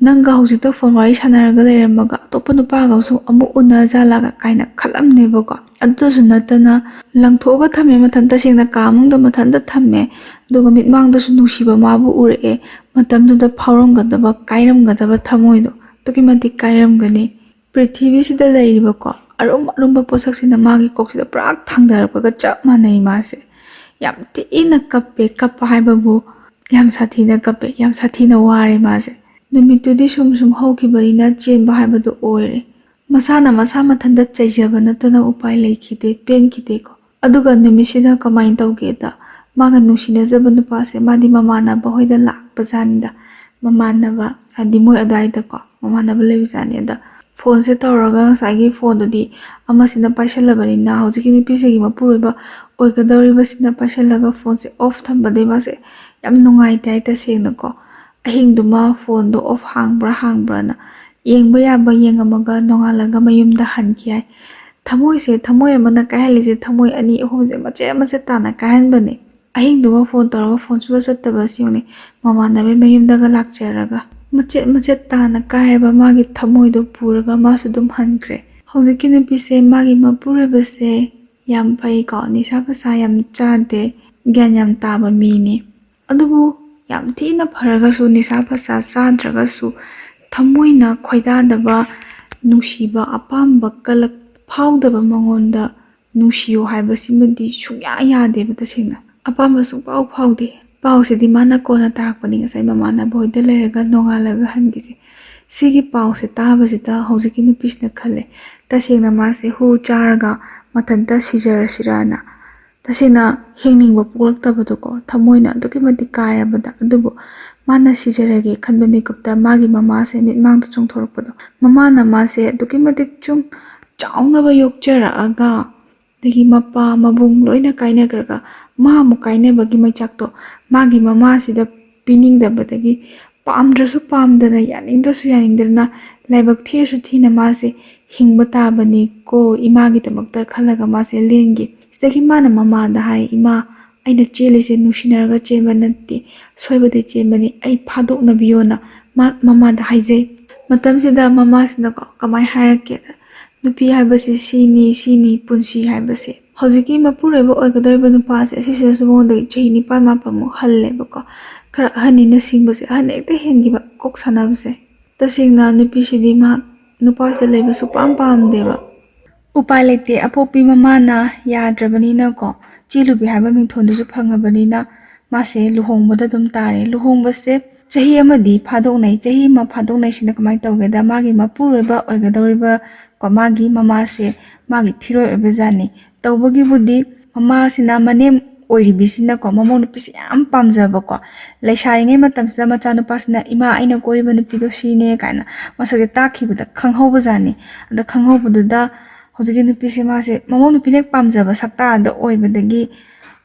ꯅꯪꯒ ꯍꯧꯖꯤꯛꯇ ꯐꯣꯟ ꯋꯥꯔꯤ ꯁꯥꯟꯅꯔꯒ ꯂꯩꯔꯝꯃꯒ ꯑꯇꯣꯞꯄ ꯅꯨꯄꯥꯒꯁꯨ ꯑꯃꯨꯛ ꯎꯅꯖꯥꯠꯂꯒ ꯀꯥꯏꯅ ꯈꯜꯂꯝꯅꯦꯕꯀꯣ ꯑꯗꯨꯁꯨ ꯅꯠꯇꯅ ꯂꯪꯊꯣꯛꯑꯒ ꯊꯝꯃꯦ ꯃꯊꯟ ꯇꯁꯦꯡꯅ ꯀꯥ ꯃꯅꯨꯡꯗ ꯃꯊꯟꯇ ꯊꯝꯃꯦ ꯑꯗꯨꯒ ꯃꯤꯠꯃꯥꯡꯗꯁꯨ ꯅꯨꯡꯁꯤꯕ ꯃꯥꯕꯨ ꯎꯔꯛꯑꯦ ꯃꯇꯝꯗꯨꯗ ꯐꯥꯎꯔꯝꯒꯗꯕ ꯀꯥꯏꯔꯝꯒꯗꯕ ꯊꯃꯣꯏꯗꯣ ꯑꯗꯨꯛꯀꯤ ꯃꯇꯤꯛ ꯀꯥꯏꯔꯝꯒꯅꯤ ꯄ꯭ꯔꯤꯊꯤꯕꯤꯁꯤꯗ ꯂꯩꯔꯤꯕꯀꯣ ꯑꯔꯨꯝꯕ ꯄꯣꯠꯁꯛꯁꯤꯅ ꯃꯥꯒꯤ ꯀꯣꯛꯁꯤꯗ ꯄꯨꯔꯥ ꯊꯥꯡꯊꯔꯛꯄꯒ ꯆꯞ ꯃꯥꯟꯅꯩ ꯃꯥꯁꯦ ꯌꯥꯝ ꯊꯤꯅ ꯀꯞꯄꯦ ꯀꯞꯄ ꯍꯥꯏꯕꯕꯨ ꯌꯥꯝ ꯁꯥꯊꯤꯅ ꯀꯞꯄꯦ ꯌꯥꯝ ꯁꯥꯊꯤꯅ ꯋꯥꯔꯦ ꯃꯥꯁꯦ ꯅꯨꯃꯤꯠꯇꯨꯗꯤ ꯁꯨꯝ ꯍꯧꯈꯤꯕꯅꯤꯅ ꯆꯦꯟꯕ ꯍꯥꯏꯕꯗꯨ ꯑꯣꯏꯔꯦ ꯃꯁꯥꯅ ꯃꯁꯥ ꯃꯊꯟꯇ ꯆꯩꯖꯕ ꯅꯠꯇꯅ ꯎꯄꯥꯏ ꯂꯩꯈꯤꯗꯦ ꯄꯦꯟꯈꯤꯗꯦꯀꯣ ꯑꯗꯨꯒ ꯅꯨꯃꯤꯠꯁꯤꯗ ꯀꯃꯥꯏꯅ ꯇꯧꯒꯦꯗ ꯃꯥꯒ ꯅꯨꯡꯁꯤꯅꯖꯕ ꯅꯨꯄꯥꯁꯦ ꯃꯥꯗꯤ ꯃꯃꯥꯟꯅꯕ ꯍꯣꯏꯗ ꯂꯥꯛꯄꯖꯥꯠꯅꯤꯗ ꯃꯃꯥꯟꯅꯕ ꯍꯥꯏꯗꯤ ꯃꯣꯏ ꯑꯗꯨꯋꯥꯏꯗꯀꯣ ꯃꯃꯥꯟꯅꯕ ꯂꯩꯕꯖꯥꯠꯅꯤ ꯑꯗ ꯐꯣꯟꯁꯦ ꯇꯧꯔꯒ ꯉꯁꯥꯏꯒꯤ ꯐꯣꯟꯗꯨꯗꯤ ꯑꯃꯁꯤꯅ ꯄꯥꯏꯁꯜꯂꯕꯅꯤꯅ ꯍꯧꯖꯤꯛꯀꯤ ꯅꯨꯄꯤꯁꯤꯒꯤ ꯃꯄꯨꯔꯣꯏꯕ ꯑꯣꯏꯒꯗꯧꯔꯤꯕꯁꯤꯅ ꯄꯥꯏꯁꯜꯂꯒ ꯐꯣꯟꯁꯦ ꯑꯣꯐ ꯊꯝꯕꯗꯩ ꯃꯥꯁꯦ ꯌꯥꯝ ꯅꯨꯡꯉꯥꯏꯇꯦ ꯍꯥꯏ ꯇꯁꯦꯡꯅꯀꯣ ꯑꯍꯤꯡꯗꯨꯃ ꯐꯣꯟꯗꯣ ꯑꯣꯐ ꯍꯥꯡꯕ꯭ꯔꯥꯅ ꯌꯦꯡꯕ ꯌꯥꯕ ꯌꯦꯡꯉꯝꯃꯒ ꯅꯣꯡꯉꯥꯜꯂꯒ ꯃꯌꯨꯝꯗ ꯍꯟꯈꯤ ꯍꯥꯏ ꯊꯃꯣꯏꯁꯦ ꯊꯃꯣꯏ ꯑꯃꯅ ꯀꯥꯏꯍꯜꯂꯤꯁꯦ ꯊꯃꯣꯏ 2-3ꯁꯦ ꯃꯆꯦꯠ ꯇꯥꯅ ꯀꯥꯏꯍꯟꯕꯅꯦ ꯑꯍꯤꯡꯗꯨꯃ ꯐꯣꯟ ꯇꯧꯔꯒ ꯐꯣꯟ ꯁꯨꯡꯆꯠ ꯆꯠꯇꯕꯁꯤ ꯌꯦꯡꯉꯨꯅꯦ ꯃꯃꯥꯟꯅꯕꯤ ꯃꯌꯨꯝꯗꯒ ꯂꯥꯛꯆꯔꯒ ꯃꯆꯦꯠ ꯇꯥꯅ ꯀꯥꯏꯔꯕ ꯃꯥꯒꯤ ꯊꯃꯣꯏꯗꯣ ꯄꯨꯔꯒ ꯃꯥꯁꯨ ꯑꯗꯨꯝ ꯍꯟꯈ꯭ರೆ ꯍꯧꯖꯤꯛꯀꯤ ꯅꯨꯄꯤꯁꯦ ꯃꯥꯒꯤ ꯃꯄꯨꯔꯣꯏꯕꯁꯦ ꯌꯥꯝ ꯐꯩꯀꯣ ꯅꯤꯁꯥ ꯄꯁꯥ ꯌꯥꯝ ꯆꯥꯗꯦ ꯒ꯭ꯌꯥꯟ ꯌꯥꯝ ꯇꯥꯕ ꯃꯤꯅꯤ ꯑꯗꯨꯕꯨ ꯌꯥꯝ ꯊꯤꯅ ꯐꯔꯒꯁꯨ ꯅꯤꯁꯥ ꯄꯁꯥ ꯆꯥꯗ꯭ꯔꯒꯁꯨ ꯊꯃꯣꯏꯅ ꯈꯣꯏꯗꯥꯗꯕ ꯅꯨꯡꯁꯤꯕ ꯑꯄꯥꯝꯕ ꯀꯂꯛ ꯐꯥꯎꯗꯕ ꯃꯉꯣꯟꯗ ꯅꯨꯡꯁꯤꯌꯨ ꯍꯥꯏꯕꯁꯤꯃꯗꯤ ꯁꯨꯡꯌꯥ ꯌꯥꯗꯦꯕ ꯇꯁꯦꯡꯅ ꯑꯄꯥꯝꯕ ꯁꯨꯡꯄꯥꯎ ꯐꯥꯎꯗꯦ ꯄꯥꯎꯁꯤꯗꯤ ꯃꯥꯅ ꯀꯣꯟꯅ ꯇꯥꯔꯛꯄꯅꯤ ꯉꯁꯥꯏ ꯃꯃꯥꯟꯅꯕ ꯍꯣꯏꯗ ꯂꯩꯔꯒ ꯅꯣꯡꯉꯥꯜꯂꯒ ꯍꯟꯈꯤꯁꯦ ꯁꯤꯒꯤ ꯄꯥꯎꯁꯦ ꯇꯥꯕꯁꯤꯗ ꯍꯧꯖꯤꯛꯀꯤ ꯅꯨꯄꯤꯁꯤꯅ ꯈꯜꯂꯦ ꯇꯁꯦꯡꯅ ꯃꯥꯁꯦ ꯍꯨ ꯆꯥꯔꯒ ꯃꯊꯟꯇ ꯁꯤꯖꯔꯁꯤꯔꯥꯅ ꯇꯁꯦꯡꯅ ꯍꯤꯡꯅꯤꯡꯕ ꯄꯣꯛꯂꯛꯇꯕꯗꯣꯀꯣ ꯊꯃꯣꯏꯅ ꯑꯗꯨꯛꯀꯤ ꯃꯇꯤꯛ ꯀꯥꯏꯔꯕꯗ ꯑꯗꯨꯕꯨ ꯃꯥꯅ ꯁꯤꯖꯔꯒꯦ ꯈꯟꯕ ꯃꯤꯀꯨꯞꯇ ꯃꯥꯒꯤ ꯃꯃꯥꯁꯦ ꯃꯤꯠꯃꯥꯡꯗ ꯆꯣꯡꯊꯣꯔꯛꯄꯗꯣ ꯃꯃꯥꯅ ꯃꯥꯁꯦ ꯑꯗꯨꯛꯀꯤ ꯃꯇꯤꯛ ꯆꯥꯎꯅꯕ ꯌꯣꯛꯆꯔꯛꯑꯒ ꯑꯗꯒꯤ ꯃꯄꯥ ꯃꯕꯨꯡ ꯂꯣꯏꯅ ꯀꯥꯏꯅꯈ꯭ꯔꯒ ꯃꯥ ꯑꯃꯨꯛ ꯀꯥꯏꯅꯕꯒꯤ ꯃꯩꯆꯥꯛꯇꯣ ꯃꯥꯒꯤ ꯃꯃꯥꯁꯤꯗ ꯄꯤꯅꯤꯡꯗꯕꯗꯒꯤ ꯄꯥꯝꯗ꯭ꯔꯁꯨ ꯄꯥꯝꯗꯅ ꯌꯥꯅꯤꯡꯗ꯭ꯔꯁꯨ ꯌꯥꯅꯤꯡꯗꯅ ꯂꯥꯏꯕꯛ ꯊꯤꯔꯁꯨ ꯊꯤꯅ ꯃꯥꯁꯦ ꯍꯤꯡꯕ ꯇꯥꯕꯅꯤꯀꯣ ꯏꯃꯥꯒꯤꯗꯃꯛꯇ ꯈꯜꯂꯒ ꯃꯥꯁꯦ ꯂꯦꯟꯒꯤ ꯁꯤꯗꯒꯤ ꯃꯥꯅ ꯃꯃꯥꯗ ꯍꯥꯏ ꯏꯃꯥ ꯑꯩꯅ ꯆꯦꯜꯂꯤꯁꯦ ꯅꯨꯡꯁꯤꯅꯔꯒ ꯆꯦꯟꯕ ꯅꯠꯇꯦ ꯁꯣꯏꯕꯗꯤ ꯆꯦꯟꯕꯅꯤ ꯑꯩ ꯐꯥꯗꯣꯛꯅꯕꯤꯌꯣꯅ ꯃꯃꯥꯗ ꯍꯥꯏꯖꯩ ꯃꯇꯝꯁꯤꯗ ꯃꯃꯥꯁꯤꯅꯀꯣ ꯀꯃꯥꯏꯅ ꯍꯥꯏꯔꯛꯀꯦꯗ ꯅꯨꯄꯤ ꯍꯥꯏꯕꯁꯤ ꯁꯤꯅꯤ ꯄꯨꯟꯁꯤ ꯍꯥꯏꯕꯁꯦ ꯍꯧꯖꯤꯛꯀꯤ ꯃꯄꯨꯔꯣꯏꯕ ꯑꯣꯏꯒꯗꯧꯔꯤꯕ ꯅꯨꯄꯥꯁꯦ ꯑꯁꯤꯁꯤꯗꯁꯨ ꯃꯉꯣꯟꯗꯒꯤ ꯆꯍꯤ 9-10 ꯍꯜꯂꯦꯕꯀꯣ ꯈꯔ ꯑꯍꯟꯅꯤꯅ ꯁꯤꯡꯕꯁꯦ ꯑꯍꯟ ꯍꯦꯛꯇ ꯍꯦꯟꯈꯤꯕ ꯀꯣꯛ ꯁꯥꯟꯅꯕꯁꯦ ꯇꯁꯦꯡꯅ ꯅꯨꯄꯤꯁꯤꯗꯤ ꯅꯨꯄꯥꯁꯤꯗ ꯂꯩꯕ ꯁꯨꯛꯄꯥꯝ ꯄꯥꯝꯗꯦꯕ ꯎꯄꯥꯏ ꯂꯩꯇꯦ ꯑꯄꯣꯛꯄꯤ ꯃꯃꯥꯅ ꯌꯥꯗ꯭ꯔꯕꯅꯤꯅꯀꯣ ꯆꯦꯜꯂꯨꯕꯤ ꯍꯥꯏꯕ ꯃꯤꯡꯊꯣꯟꯗꯨꯁꯨ ꯐꯪꯉꯕꯅꯤꯅ ꯃꯥꯁꯦ ꯂꯨꯍꯣꯡꯕꯗ ꯑꯗꯨꯝ ꯇꯥꯔꯦ ꯂꯨꯍꯣꯡꯕꯁꯦ ꯆꯍꯤ ꯑꯃꯗꯤ ꯐꯥꯗꯣꯛꯅꯩ ꯆꯍꯤ ꯑꯃ ꯐꯥꯗꯣꯛꯅꯩꯁꯤꯅ ꯀꯃꯥꯏꯅ ꯇꯧꯒꯦꯗ ꯃꯥꯒꯤ ꯃꯄꯨꯔꯣꯏꯕ ꯑꯣꯏꯒꯗꯧꯔꯤꯕ ꯃꯥꯒꯤ ꯃꯃꯥꯁꯦ ꯃꯥꯒꯤ ꯐꯤꯔꯣꯏ ꯑꯣꯏꯕ ꯖꯥꯠꯅꯤ ꯇꯧꯕꯒꯤꯕꯨꯗꯤ ꯃꯃꯥꯁꯤꯅ ꯃꯅꯦꯝ ꯑꯣꯏꯔꯤꯕꯤꯁꯤꯅꯀꯣ ꯃꯃꯧ ꯅꯨꯄꯤꯁꯤ ꯌꯥꯝ ꯄꯥꯝꯖꯕꯀꯣ ꯂꯩꯁꯥꯔꯤꯉꯩ ꯃꯇꯝꯁꯤꯗ ꯃꯆꯥꯅꯨꯄꯥꯁꯤꯅ ꯏꯃꯥ ꯑꯩꯅ ꯀꯣꯏꯔꯤꯕ ꯅꯨꯄꯤꯗꯣ ꯁꯤꯅꯦ ꯀꯥꯏꯅ ꯃꯁꯛꯁꯦ ꯇꯥꯛꯈꯤꯕꯗ ꯈꯪꯍꯧꯕꯖꯥꯠꯅꯤ ꯑꯗ ꯈꯪꯍꯧꯕꯗꯨꯗ ꯍꯧꯖꯤꯛꯀꯤ ꯅꯨꯄꯤꯁꯦ ꯃꯥꯁꯦ ꯃꯃꯧ ꯅꯨꯄꯤꯅ ꯄꯥꯝꯖꯕ ꯁꯛꯇꯥꯗ ꯑꯣꯏꯕꯗꯒꯤ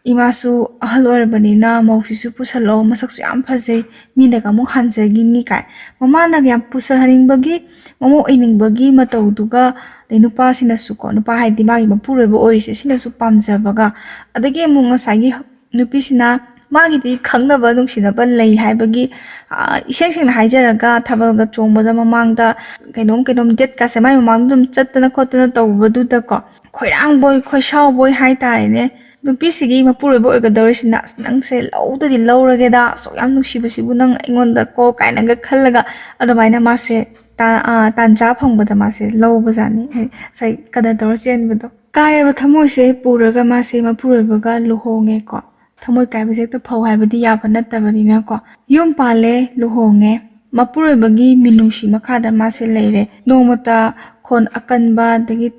이마수 ahal 어르바니나 ꯃꯧꯁꯤꯁꯨ ꯄꯨꯁꯜꯂꯣ ꯃꯁꯛꯁꯨ ꯌꯥꯝ ꯐꯖꯩ ꯃꯤꯅꯒ ꯑꯃꯨꯛ ꯍꯟꯖꯒꯤꯅꯤ ꯀꯥꯏ ꯃꯃꯥꯅꯒ ꯌꯥꯝ ꯄꯨꯁꯜꯍꯟꯅꯤꯡꯕꯒꯤ ꯃꯃꯧ ꯑꯣꯏꯅꯤꯡꯕꯒꯤ ꯃꯇꯧꯗꯨꯒ ꯅꯨꯄꯥꯁꯤꯅꯁꯨꯀꯣ ꯅꯨꯄꯥ ꯍꯥꯏꯗꯤ ꯃꯥꯒꯤ ꯃꯄꯨꯔꯣꯏꯕ ꯑꯣꯏꯔꯤꯁꯦ ꯁꯤꯅꯁꯨ ꯄꯥꯝꯖꯕꯒ ꯑꯗꯒꯤ ꯑꯃꯨꯛ ꯉꯁꯥꯏꯒꯤ ꯅꯨꯄꯤꯁꯤꯅ ꯃꯥꯒꯤꯗꯤ ꯈꯪꯅꯕ ꯅꯨꯡꯁꯤꯅꯕ ꯂꯩ ꯍꯥꯏꯕꯒꯤ 이생 ꯁꯦꯡꯅ ꯍꯥꯏꯖꯔꯒ ꯊꯥꯕꯜꯒ ꯆꯣꯡꯕꯗ ꯃꯃꯥꯡꯗ ꯀꯩꯅꯣꯝ ꯗꯦꯠꯀꯥꯁꯦ ꯃꯥꯏ ꯃꯃꯥꯡꯗ ꯑꯗꯨꯝ ꯆꯠꯇꯅ ꯈꯣꯠꯇꯅ ꯇꯧꯕꯗꯨꯗꯀꯣ ꯈꯣꯏꯔꯥꯡꯕꯣꯏ ꯈꯣꯏꯁꯥꯎꯕꯣꯏ ꯍꯥꯏꯇꯥꯔꯦꯅꯦ ꯅꯨꯄꯤꯁꯤꯒꯤ ꯃꯄꯨꯔꯣꯏꯕ ꯑꯣꯏꯒꯗꯧꯔꯤꯁꯤꯅ ꯅꯪꯁꯦ ꯂꯧꯗꯗꯤ ꯂꯧꯔꯒꯦꯗ ꯑꯁꯨꯛ ꯌꯥꯝ ꯅꯨꯡꯁꯤꯕꯁꯤꯕꯨ ꯅꯪ ꯑꯩꯉꯣꯟꯗ ꯀꯣ ꯀꯥꯏꯅꯒ ꯈꯜꯂꯒ ꯑꯗꯨꯃꯥꯏꯅ ꯃꯥꯁꯦ ꯇꯥꯟꯖꯥ ꯐꯪꯕꯗ ꯃꯥꯁꯦ ꯂꯧꯕꯖꯥꯠꯅꯤ ꯉꯁꯥꯏ ꯀꯗꯔ ꯇꯧꯔ ꯆꯦꯟꯕꯗꯣ ꯀꯥꯏꯔꯕ ꯊꯃꯣꯏꯁꯦ ꯄꯨꯔꯒ ꯃꯥꯁꯦ ꯃꯄꯨꯔꯣꯏꯕꯒ ꯂꯨꯍꯣꯡꯉꯦꯀꯣ ꯊꯃꯣꯏ ꯀꯥꯏꯕꯁꯦ ꯍꯦꯛꯇ ꯐꯧ ꯍꯥꯏꯕꯗꯤ ꯌꯥꯕ ꯅꯠꯇꯕꯅꯤꯅꯀꯣ ꯌꯨꯝ ꯄꯥꯜꯂꯦ ꯂꯨꯍꯣꯡꯉꯦ ꯃꯄꯨꯔꯣꯏꯕꯒꯤ ꯃꯤꯅꯨꯡꯁꯤ ꯃꯈꯥꯗ ꯃꯥꯁꯦ ꯂꯩꯔꯦ ꯅꯣꯡꯃꯇ ꯈꯣꯟ ꯑꯀꯟꯕ ꯑꯗꯒꯤ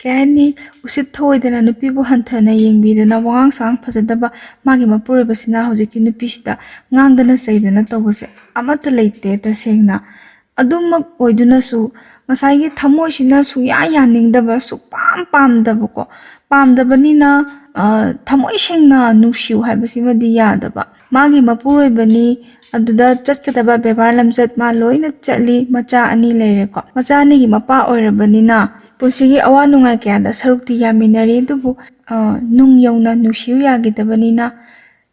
ꯀꯩ ꯍꯥꯏꯅꯤ ꯎꯁꯤꯠ ꯊꯑꯣꯏꯗꯅ ꯅꯨꯄꯤꯕꯨ ꯍꯟꯊꯅ ꯌꯦꯡꯕꯤꯗꯅ ꯋꯥꯉꯥꯡ ꯁꯉꯥꯡ ꯐꯖꯗꯕ ꯃꯥꯒꯤ ꯃꯄꯨꯔꯣꯏꯕꯁꯤꯅ ꯍꯧꯖꯤꯛꯀꯤ ꯅꯨꯄꯤꯁꯤꯗ ꯉꯥꯡꯗꯅ ꯆꯩꯗꯅ ꯇꯧꯕꯁꯦ ꯑꯃꯠꯇ ꯂꯩꯇꯦ ꯇꯁꯦꯡꯅ ꯑꯗꯨꯃꯛ ꯑꯣꯏꯗꯨꯅꯁꯨ ꯉꯁꯥꯏꯒꯤ ꯊꯃꯣꯏꯁꯤꯅ ꯁꯨꯡꯌꯥ ꯌꯥꯅꯤꯡꯗꯕ ꯁꯨꯛꯄꯥꯝ ꯄꯥꯝꯗꯕꯀꯣ ꯄꯥꯝꯗꯕꯅꯤꯅ ꯊꯃꯣꯏ ꯁꯦꯡꯅ ꯅꯨꯡꯁꯤꯌꯨ ꯍꯥꯏꯕꯁꯤꯃꯗꯤ ꯌꯥꯗꯕ ꯃꯥꯒꯤ ꯃꯄꯨꯔꯣꯏꯕꯅꯤ ꯑꯗꯨꯗ ꯆꯠꯀꯗꯕ ꯕꯦꯕꯥꯔ ꯂꯝꯆꯠ ꯃꯥ ꯂꯣꯏꯅ ꯆꯠꯂꯤ ꯃꯆꯥ ꯑꯅꯤ ꯂꯩꯔꯦꯀꯣ ꯃꯆꯥ ꯑꯅꯤꯒꯤ ꯃꯄꯥ ꯑꯣꯏꯔꯕꯅꯤꯅ ꯄꯨꯟꯁꯤꯒꯤ ꯑꯋꯥ ꯅꯨꯡꯉꯥꯏ ꯀꯌꯥꯗ ꯁꯔꯨꯛꯇꯤ ꯌꯥꯃꯤꯟꯅꯔꯤ ꯑꯗꯨꯕꯨ ꯅꯨꯡ ꯌꯧꯅ ꯅꯨꯡꯁꯤꯌꯨ ꯌꯥꯒꯤꯗꯕꯅꯤꯅ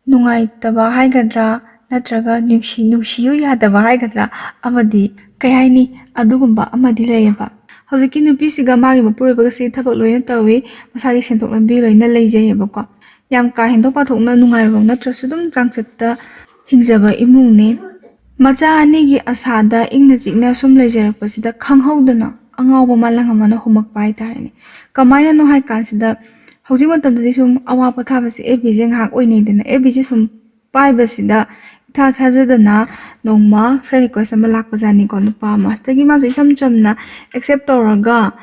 ꯅꯨꯡꯉꯥꯏꯇꯕ ꯍꯥꯏꯒꯗ꯭ꯔꯥ ꯅꯠꯇ꯭ꯔꯒ ꯅꯨꯡꯁꯤꯌꯨ ꯌꯥꯗꯕ ꯍꯥꯏꯒꯗ꯭ꯔꯥ ꯑꯃꯗꯤ ꯀꯩ ꯍꯥꯏꯅꯤ ꯑꯗꯨꯒꯨꯝꯕ ꯑꯃꯗꯤ ꯂꯩꯌꯦꯕ ꯍꯧꯖꯤꯛꯀꯤ ꯅꯨꯄꯤꯁꯤꯒ ꯃꯥꯒꯤ ꯃꯄꯨꯔꯣꯏꯕꯒꯁꯤ ꯊꯕꯛ ꯂꯣꯏꯅ ꯇꯧꯏ ꯃꯁꯥꯒꯤ ꯁꯦꯟꯊꯣꯛ ꯂꯝꯕꯤ ꯂꯣꯏꯅ ꯂꯩꯖꯩꯌꯦꯕꯀꯣ ꯌꯥꯝ ꯀꯥ ꯍꯦꯟꯗꯣꯛ ꯄꯥꯊꯣꯛꯅ ꯅꯨꯡꯉꯥꯏꯕ ꯅꯠꯇ꯭ꯔꯁꯨ ꯑꯗꯨꯝ ꯆꯥꯡꯆꯠꯇ ꯍꯤꯡꯖꯕ ꯏꯃꯨꯡꯅꯤ ꯃꯆꯥ ꯑꯅꯤꯒꯤ ꯑꯁꯥꯗ ꯏꯪꯅ ꯆꯤꯛꯅ ꯁꯨꯝ ꯂꯩꯖꯔꯛꯄꯁꯤꯗ ꯈꯪꯍꯧꯗꯅ ꯑꯉꯥꯎꯕ ꯃꯥꯂꯪ ꯑꯃꯅ ꯍꯨꯝꯃꯛꯄ ꯍꯥꯏꯇꯥꯔꯦꯅꯦ ꯀꯃꯥꯏꯅꯅꯣ ꯍꯥꯏ ꯀꯥꯟꯁꯤꯗ ꯍꯧꯖꯤꯛ ꯃꯇꯝꯗꯗꯤ ꯁꯨꯝ ꯑꯋꯥ ꯄꯣꯊꯥꯕꯁꯦ FBꯁꯦ ꯉꯥꯏꯍꯥꯛ ꯑꯣꯏꯅꯩꯗꯅ FBꯁꯦ ꯁꯨꯝ ꯄꯥꯏꯕꯁꯤꯗ ꯏꯊꯥ ꯊꯥꯖꯗꯅ ꯅꯣꯡꯃ ꯐ꯭ꯔꯦꯟ ꯔꯤꯀ꯭ꯋꯦꯁ ꯑꯃ ꯂꯥꯛꯄꯖꯥꯠꯅꯤꯀꯣ ꯅꯨꯄꯥ ꯑꯃ ꯑꯗꯒꯤ ꯃꯥꯁꯨ ꯏꯁꯝ ꯆꯝꯅ ꯑꯦꯛꯁꯦꯞ ꯇꯧꯔꯒ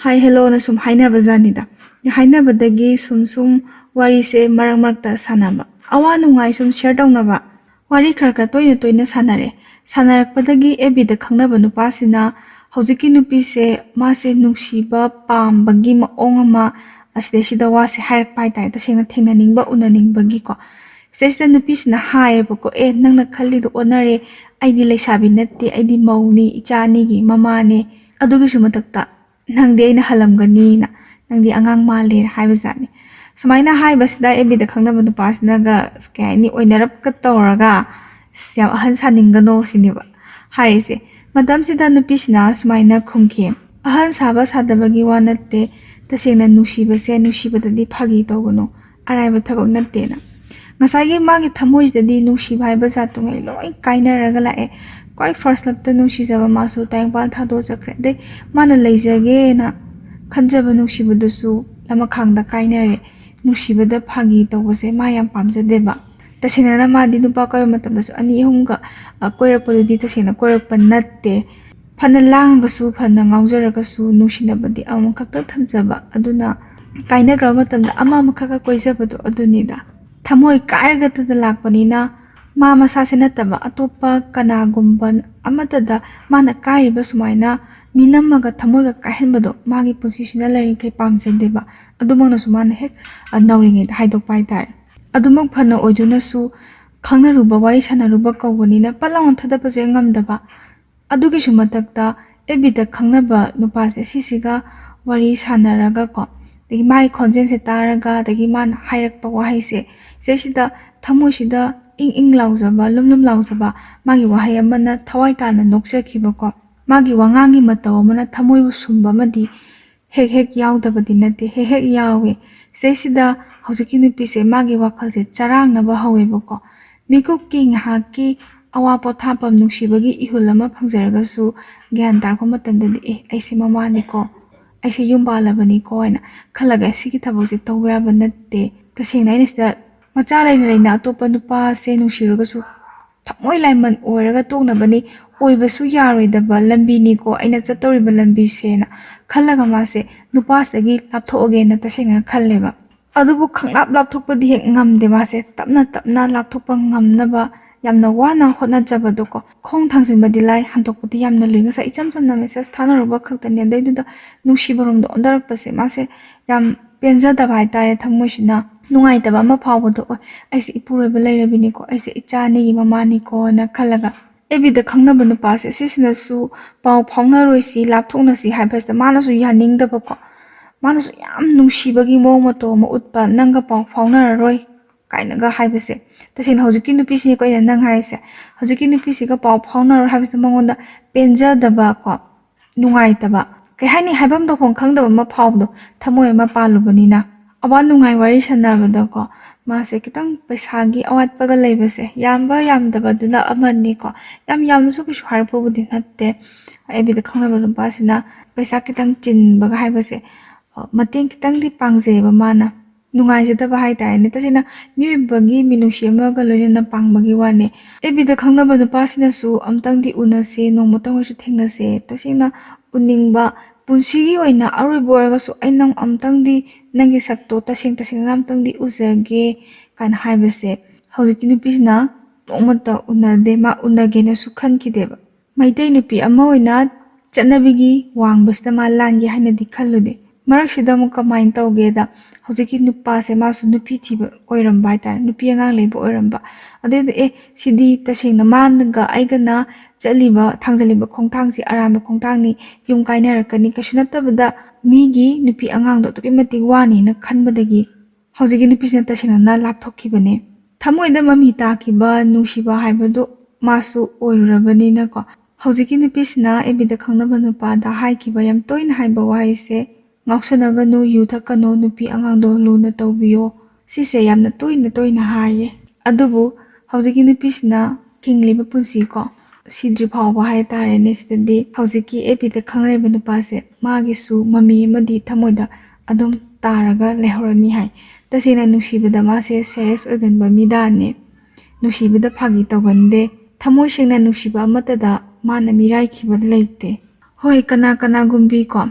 ꯍꯥꯏ ꯍꯦꯜꯂꯣꯅ ꯁꯨꯝ ꯍꯥꯏꯅꯕꯖꯥꯠꯅꯤꯗ ꯍꯥꯏꯅꯕꯗꯒꯤ ꯁꯨꯝ ꯋꯥꯔꯤꯁꯦ ꯃꯔꯛ ꯃꯔꯛꯇ ꯁꯥꯟꯅꯕ ꯑꯋꯥ ꯅꯨꯡꯉꯥꯏ ꯁꯨꯝ ꯁꯦꯌꯔ ꯇꯧꯅꯕ ꯋꯥꯔꯤ ꯈꯔ ꯇꯣꯏꯅ ꯁꯥꯟꯅꯔꯦ ꯁꯥꯟꯅꯔꯛꯄꯗꯒꯤ FBꯗ ꯈꯪꯅꯕ ꯅꯨꯄꯥꯁꯤꯅ ꯍꯧꯖꯤꯛꯀꯤ ꯅꯨꯄꯤꯁꯦ ꯃꯥꯁꯦ ꯅꯨꯡꯁꯤꯕ ꯄꯥꯝꯕꯒꯤ ꯃꯑꯣꯡ ꯑꯃ ꯑꯁꯤꯗꯩꯁꯤꯗ ꯋꯥꯁꯦ ꯍꯥꯏꯔꯛꯄ ꯍꯥꯏꯇꯥꯔꯦ ꯇꯁꯦꯡꯅ ꯊꯦꯡꯅꯅꯤꯡꯕ ꯎꯅꯅꯤꯡꯕꯒꯤꯀꯣ ꯁꯤꯗꯩꯁꯤꯗ ꯅꯨꯄꯤꯁꯤꯅ ꯍꯥꯏꯌꯦꯕꯀꯣ ꯅꯪꯅ ꯈꯜꯂꯤꯗꯣ ꯑꯣꯟꯅꯔꯦ ꯑꯩꯗꯤ ꯂꯩꯁꯥꯕꯤ ꯅꯠꯇꯦ ꯑꯩꯗꯤ ꯃꯧꯅꯤ ꯏꯆꯥ ꯑꯅꯤꯒꯤ ꯃꯃꯥꯅꯦ ꯑꯗꯨꯒꯤꯁꯨ ꯃꯊꯛꯇ ꯅꯪꯗꯤ ꯑꯩꯅ ꯍꯜꯂꯝꯒꯅꯤꯅ ꯅꯪꯗꯤ ꯑꯉꯥꯡ ꯃꯥꯜꯂꯦꯅ ꯍꯥꯏꯕꯖꯥꯠꯅꯤ ꯁꯨꯃꯥꯏꯅ ꯍꯥꯏꯕꯁꯤꯗ FBꯗ ꯈꯪꯅꯕ ꯅꯨꯄꯥꯁꯤꯅꯒ ꯀꯩ ꯍꯥꯏꯅꯤ ꯑꯣꯏꯅꯔꯞꯀ ꯇꯧꯔꯒ ꯌꯥꯝ ꯑꯍꯟ ꯁꯥꯅꯤꯡꯒꯅꯣ ꯁꯤꯅꯦꯕ ꯍꯥꯏꯔꯤꯁꯦ ꯃꯇꯝꯁꯤꯗ ꯅꯨꯄꯤꯁꯤꯅ ꯁꯨꯃꯥꯏꯅ ꯈꯨꯝꯈꯤ ꯑꯍꯟ ꯁꯥꯕ ꯁꯥꯗꯕꯒꯤ ꯋꯥ ꯅꯠꯇꯦ ꯇꯁꯦꯡꯅ ꯅꯨꯡꯁꯤꯕꯁꯦ ꯅꯨꯡꯁꯤꯕꯗꯗꯤ ꯐꯥꯒꯤ ꯇꯧꯒꯅꯨ ꯑꯔꯥꯏꯕ ꯊꯕꯛ ꯅꯠꯇꯦꯅ ꯉꯁꯥꯏꯒꯤ ꯃꯥꯒꯤ ꯊꯃꯣꯏꯁꯤꯗꯗꯤ ꯅꯨꯡꯁꯤꯕ ꯍꯥꯏꯕ ꯖꯥꯠꯇꯨꯉꯩ ꯂꯣꯏ ꯀꯥꯏꯅꯔꯒ ꯂꯥꯛꯑꯦ ꯈ꯭ꯋꯥꯏ ꯐꯥꯔꯁ ꯂꯞꯇ ꯅꯨꯡꯁꯤꯖꯕ ꯃꯥꯁꯨ ꯇꯥꯏꯪꯄꯥꯟ ꯊꯥꯗꯣꯛꯆꯈ꯭ꯔꯦ ꯑꯗꯩ ꯃꯥꯅ ꯂꯩꯖꯒꯦꯅ ꯈꯟꯖꯕ ꯅꯨꯡꯁꯤꯕꯗꯨꯁꯨ ꯂꯃꯈꯥꯡꯗ ꯀꯥꯏꯅꯔꯦ ꯅꯨꯡꯁꯤꯕꯗ ꯐꯥꯒꯤ ꯇꯧꯕꯁꯦ ꯃꯥ ꯌꯥꯝ ꯄꯥꯝꯖꯗꯦꯕ तसेना मादी नुपा कोय मतमदसु अनि अहुमगा कोयरपदुदी तसेना कोयरप नत्ते फन लांगसु फन ngaujरगसु नुसिनबदि अमखक्ता थमजबा अदुना काइनग्रा मतमदा अमा मखका कोइजबदु अदुनिदा थमोय कायरगतदा लाकपनिना मा मसासे नतबा अतोपा कनागुम्बन अमतदा माना काइबा सुमाइना मिनमगा थमोयगा काहनबदो मागी पुसिसिना लरिखै पामजेदेबा अदुमंगनसु माना हेक नौरिङै हाइदोकपा हाइतारे अदुमक फन ओइदुनसु खंगनरुबा वारि सानरुबा कौबनिना पलाउन थदपसे ngamdaba अदुगिसु मतकता एबिदा खंगनबा नुपासे सिसिगा वारि सानरागा को दगी माई खonjense तारगा दगी मान हाइरकपा वाहाइसे सेसिदा थमोसिदा इंग लाउजबा लुमलुम लाउजबा मागी वाहाय अमना थवाइ ताना नोक्सखिबको मागी वांगांगी मतव अमना थमोइबु सुम्बा मदि हेक हेक याउदबदि नते हेक हेक यावे सेसिदा हौजिकी नुपिसे मागी वाखलसे चरांगनबा हवेबको मिकुकी ngahaki awa pothapam nungsibagi ihul ama phangjaragasu gyan tarpa matandadi aise mamani ko aise yumbalabani ko aina khalaga sigi thabose tawya banatte tasena ina sida macha laina laina atopa nupa se nungsiragasu thamoi laiman oiraga tognabani oibasu yaroidaba lambi ni ko aina chatoriba lambi sena khalaga mase nupa sagi lapthoge na tasena khalleba ꯑꯗꯨꯕꯨ ꯈꯪꯂꯥꯞ ꯂꯥꯞꯊꯣꯛꯄꯗꯤ ꯍꯦꯛ ꯉꯝꯗꯦ ꯃꯥꯁꯦ ꯇꯞꯅ ꯇꯞꯅ ꯂꯥꯞꯊꯣꯛꯄ ꯉꯝꯅꯕ ꯌꯥꯝꯅ ꯋꯥꯅ ꯍꯣꯠꯅꯖꯕꯗꯣꯀꯣ ꯈꯣꯡ ꯊꯥꯡꯖꯤꯟꯕꯗꯤ ꯂꯥꯏ ꯍꯟꯗꯣꯛꯄꯗꯤ ꯌꯥꯝꯅ ꯂꯨꯏ ꯉꯁꯥꯏ ꯏꯆꯝ ꯆꯝꯅ ꯃꯦꯁꯦꯁ ꯊꯥꯅꯔꯨꯕ ꯈꯛꯇꯅꯤ ꯑꯗꯩꯗꯨꯗ ꯅꯨꯡꯁꯤꯕꯔꯣꯝꯗ ꯑꯣꯟꯊꯔꯛꯄꯁꯦ ꯃꯥꯁꯦ ꯌꯥꯝ ꯄꯦꯟꯖꯗꯕ ꯍꯥꯏꯇꯥꯔꯦ ꯊꯃꯣꯏꯁꯤꯅ ꯅꯨꯡꯉꯥꯏꯇꯕ ꯑꯃ ꯐꯥꯎꯕꯗꯣ ꯑꯣꯏ ꯑꯩꯁꯦ ꯏꯄꯨꯔꯣꯏꯕ ꯂꯩꯔꯕꯤꯅꯤꯀꯣ ꯑꯩꯁꯦ ꯏꯆꯥꯅꯤꯒꯤ ꯃꯃꯥꯅꯤꯀꯣꯅ ꯈꯜꯂꯒ ꯑꯦꯕꯤꯗ ꯈꯪꯅꯕ ꯅꯨꯄꯥꯁꯦ ꯁꯤꯁꯤꯅꯁꯨ ꯄꯥꯎ ꯐꯥꯎꯅꯔꯣꯏꯁꯤ ꯂꯥꯞꯊꯣꯛꯅꯁꯤ ꯍꯥꯏꯕꯁꯤꯗ ꯃꯥꯅꯁꯨ ꯌꯥꯅꯤꯡꯗꯕꯀꯣ ꯃꯥꯅꯁꯨ ꯌꯥꯝ ꯅꯨꯡꯁꯤꯕꯒꯤ ꯃꯑꯣꯡ ꯃꯇꯧ ꯑꯃ ꯎꯠꯄ ꯅꯪꯒ ꯄꯥꯎ ꯐꯥꯎꯅꯔꯔꯣꯏ ꯀꯥꯏꯅꯒ ꯍꯥꯏꯕꯁꯦ ꯇꯁꯦꯡꯅ ꯍꯧꯖꯤꯛꯀꯤ ꯅꯨꯄꯤꯁꯤꯅꯦ ꯀꯣ ꯅꯪ ꯍꯥꯏꯔꯤꯁꯦ ꯍꯧꯖꯤꯛꯀꯤ ꯅꯨꯄꯤꯁꯤꯒ ꯄꯥꯎ ꯐꯥꯎꯅꯔꯣꯏ ꯍꯥꯏꯕꯁꯤꯗ ꯃꯉꯣꯟꯗ ꯄꯦꯟꯖꯗꯕ ꯀꯣ ꯅꯨꯡꯉꯥꯏꯇꯕ ꯀꯩ ꯍꯥꯏꯅꯤ ꯍꯥꯏꯐꯝ ꯇꯧꯐꯝ ꯈꯪꯗꯕ ꯑꯃ ꯐꯥꯎꯕꯗꯣ ꯊꯃꯣꯏ ꯑꯃ ꯄꯥꯜꯂꯨꯕꯅꯤꯅ ꯑꯋꯥ ꯅꯨꯡꯉꯥꯏ ꯋꯥꯔꯤ ꯁꯥꯟꯅꯕꯗꯀꯣ ꯃꯥꯁꯦ ꯈꯤꯇꯪ ꯄꯩꯁꯥꯒꯤ ꯑꯋꯥꯠꯄꯒ ꯂꯩꯕꯁꯦ ꯌꯥꯝꯕ ꯌꯥꯝꯗꯕꯗꯨꯅ ꯑꯃꯅꯤꯀꯣ ꯌꯥꯝ ꯌꯥꯝꯅꯁꯨ ꯀꯩꯁꯨ ꯍꯥꯏꯔꯛꯄꯕꯨꯗꯤ ꯅꯠꯇꯦ ꯑꯦꯕꯤꯗ ꯈꯪꯅꯕ ꯅꯨꯄꯥꯁꯤꯅ ꯄꯩꯁꯥ khitang ꯆꯤꯟꯕꯒ ꯍꯥꯏꯕꯁꯦ ꯃꯇꯦꯡ khitangꯗꯤ ꯄꯥꯡꯖꯩꯕ ꯃꯥꯅ ꯅꯨꯡꯉꯥꯏꯖꯗꯕ ꯍꯥꯏꯇꯥꯔꯦꯅꯦ ꯇꯁꯦꯡꯅ ꯃꯤꯑꯣꯏꯕꯒꯤ ꯃꯤꯅꯨꯡꯁꯤ ꯑꯃꯒ ꯂꯣꯏꯅꯅ ꯄꯥꯡꯕꯒꯤ ꯋꯥꯅꯦ ꯑꯦꯕꯤꯗ ꯈꯪꯅꯕ ꯅꯨꯄꯥꯁꯤꯅꯁꯨ ꯑꯝꯇꯪꯗꯤ ꯎꯅꯁꯦ ꯅꯣꯡꯃꯇꯪ ꯑꯣꯏꯔꯁꯨ ꯊꯦꯡꯅꯁꯦ ꯇꯁꯦꯡꯅ ꯎꯅꯤꯡꯕ ꯄꯨꯟꯁꯤꯒꯤ ꯑꯣꯏꯅ ꯑꯔꯣꯏꯕ ꯑꯣꯏꯔꯒꯁꯨ ꯑꯩ ꯅꯪ ꯑꯝꯇꯪꯗꯤ ꯅꯪꯒꯤ ꯁꯛꯇꯣ ꯇꯁꯦꯡꯅ ꯑꯝꯇꯪꯗꯤ ꯎꯖꯒꯦ ꯀꯥꯏꯅ ꯍꯥꯏꯕꯁꯦ ꯍꯧꯖꯤꯛꯀꯤ ꯅꯨꯄꯤꯁꯤꯅ ꯅꯣꯡꯃꯇ ꯎꯅꯗꯦ ꯃꯥ ꯎꯅꯒꯦꯅꯁꯨ ꯈꯟꯈꯤꯗꯦꯕ ꯃꯩꯇꯩ ꯅꯨꯄꯤ ꯑꯃ ꯑꯣꯏꯅ ꯆꯠꯅꯕꯤꯒꯤ ꯋꯥꯡꯕꯁꯤꯗ ꯃꯥ ꯂꯥꯟꯒꯦ ꯍꯥꯏꯅꯗꯤ ꯈꯜꯂꯨꯗꯦ ꯃꯔꯛꯁꯤꯗ ꯑꯃꯨꯛ ꯀꯃꯥꯏꯅ ꯇꯧꯒꯦꯗ ꯍꯧꯖꯤꯛꯀꯤ ꯅꯨꯄꯥꯁꯦ ꯃꯥꯁꯨ ꯅꯨꯄꯤ ꯊꯤꯕ ꯑꯣꯏꯔꯝꯕ ꯍꯥꯏꯇꯥꯔꯦ ꯅꯨꯄꯤ ꯑꯉꯥꯡ ꯂꯩꯕ ꯑꯣꯏꯔꯝꯕ ꯑꯗꯩꯗ ꯁꯤꯗꯤ ꯇꯁꯦꯡꯅ ꯃꯥꯅꯒ ꯑꯩꯒꯅ ꯆꯠꯂꯤꯕ ꯊꯥꯡꯖꯜꯂꯤꯕ ꯈꯣꯡꯊꯥꯡꯁꯤ ꯑꯔꯥꯟꯕ ꯈꯣꯡꯊꯥꯡꯅꯤ ꯌꯨꯝ ꯀꯥꯏꯅꯔꯛꯀꯅꯤ ꯀꯩꯁꯨ ꯅꯠꯇꯕꯗ ꯃꯤꯒꯤ ꯅꯨꯄꯤ ꯑꯉꯥꯡꯗꯣ ꯑꯗꯨꯛꯀꯤ ꯃꯇꯤꯛ ꯋꯥꯅꯤꯅ ꯈꯟꯕꯗꯒꯤ ꯍꯧꯖꯤꯛꯀꯤ ꯅꯨꯄꯤꯁꯤꯅ ꯇꯁꯦꯡꯅ ꯂꯥꯞꯊꯣꯛꯈꯤꯕꯅꯦ ꯊꯃꯣꯏꯗ ꯃꯃꯤ ꯇꯥꯈꯤꯕ ꯅꯨꯡꯁꯤꯕ ꯍꯥꯏꯕꯗꯨ ꯃꯥꯁꯨ ꯑꯣꯏꯔꯨꯔꯕꯅꯤꯅꯀꯣ ꯍꯧꯖꯤꯛꯀꯤ ꯅꯨꯄꯤꯁꯤꯅ ꯑꯦꯕꯤꯗ ꯈꯪꯅꯕ ꯅꯨꯄꯥꯗ ꯍꯥꯏꯈꯤꯕ ꯌꯥꯝ ꯇꯣꯏꯅ ꯍꯥꯏꯕ ꯋꯥꯍꯩꯁꯦ ꯉꯥꯎꯁꯟꯅꯒꯅꯨ ꯌꯨ ꯊꯛꯀꯅꯨ ꯅꯨꯄꯤ ꯑꯉꯥꯡꯗꯣ ꯂꯨꯅ ꯇꯧꯕꯤꯌꯣ ꯁꯤꯁꯦ ꯌꯥꯝꯅ ꯇꯣꯏꯅ ꯍꯥꯏꯌꯦ ꯑꯗꯨꯕꯨ ꯍꯧꯖꯤꯛꯀꯤ ꯅꯨꯄꯤꯁꯤꯅ ꯍꯤꯡꯂꯤꯕ ꯄꯨꯟꯁꯤꯀꯣ ꯁꯤꯗ꯭ꯔꯤ ꯐꯥꯎꯕ ꯍꯥꯏꯇꯥꯔꯦꯅꯦ ꯁꯤꯗꯗꯤ ꯍꯧꯖꯤꯛꯀꯤ ꯑꯦꯕꯤꯗ ꯈꯪꯅꯔꯤꯕ ꯅꯨꯄꯥꯁꯦ ꯃꯥꯒꯤꯁꯨ ꯃꯃꯤ ꯑꯃꯗꯤ ꯊꯃꯣꯏꯗ ꯑꯗꯨꯝ ꯇꯥꯔꯒ ꯂꯩꯍꯧꯔꯅꯤ ꯍꯥꯏ ꯇꯁꯦꯡꯅ ꯅꯨꯡꯁꯤꯕꯗ ꯃꯥꯁꯦ ꯁꯦꯔꯤꯌꯁ ꯑꯣꯏꯒꯟꯕ ꯃꯤꯗꯥꯅꯦ ꯅꯨꯡꯁꯤꯕꯗ ꯐꯥꯒꯤ ꯇꯧꯒꯟꯗꯦ ꯊꯃꯣꯏ ꯁꯦꯡꯅ ꯅꯨꯡꯁꯤꯕ ꯑꯃꯠꯇꯗ ꯃꯥꯅ ꯃꯤꯔꯥꯏꯈꯤꯕ ꯂꯩꯇꯦ ꯍꯣꯏ ꯀꯅꯥꯒꯨꯝꯕꯤꯀꯣ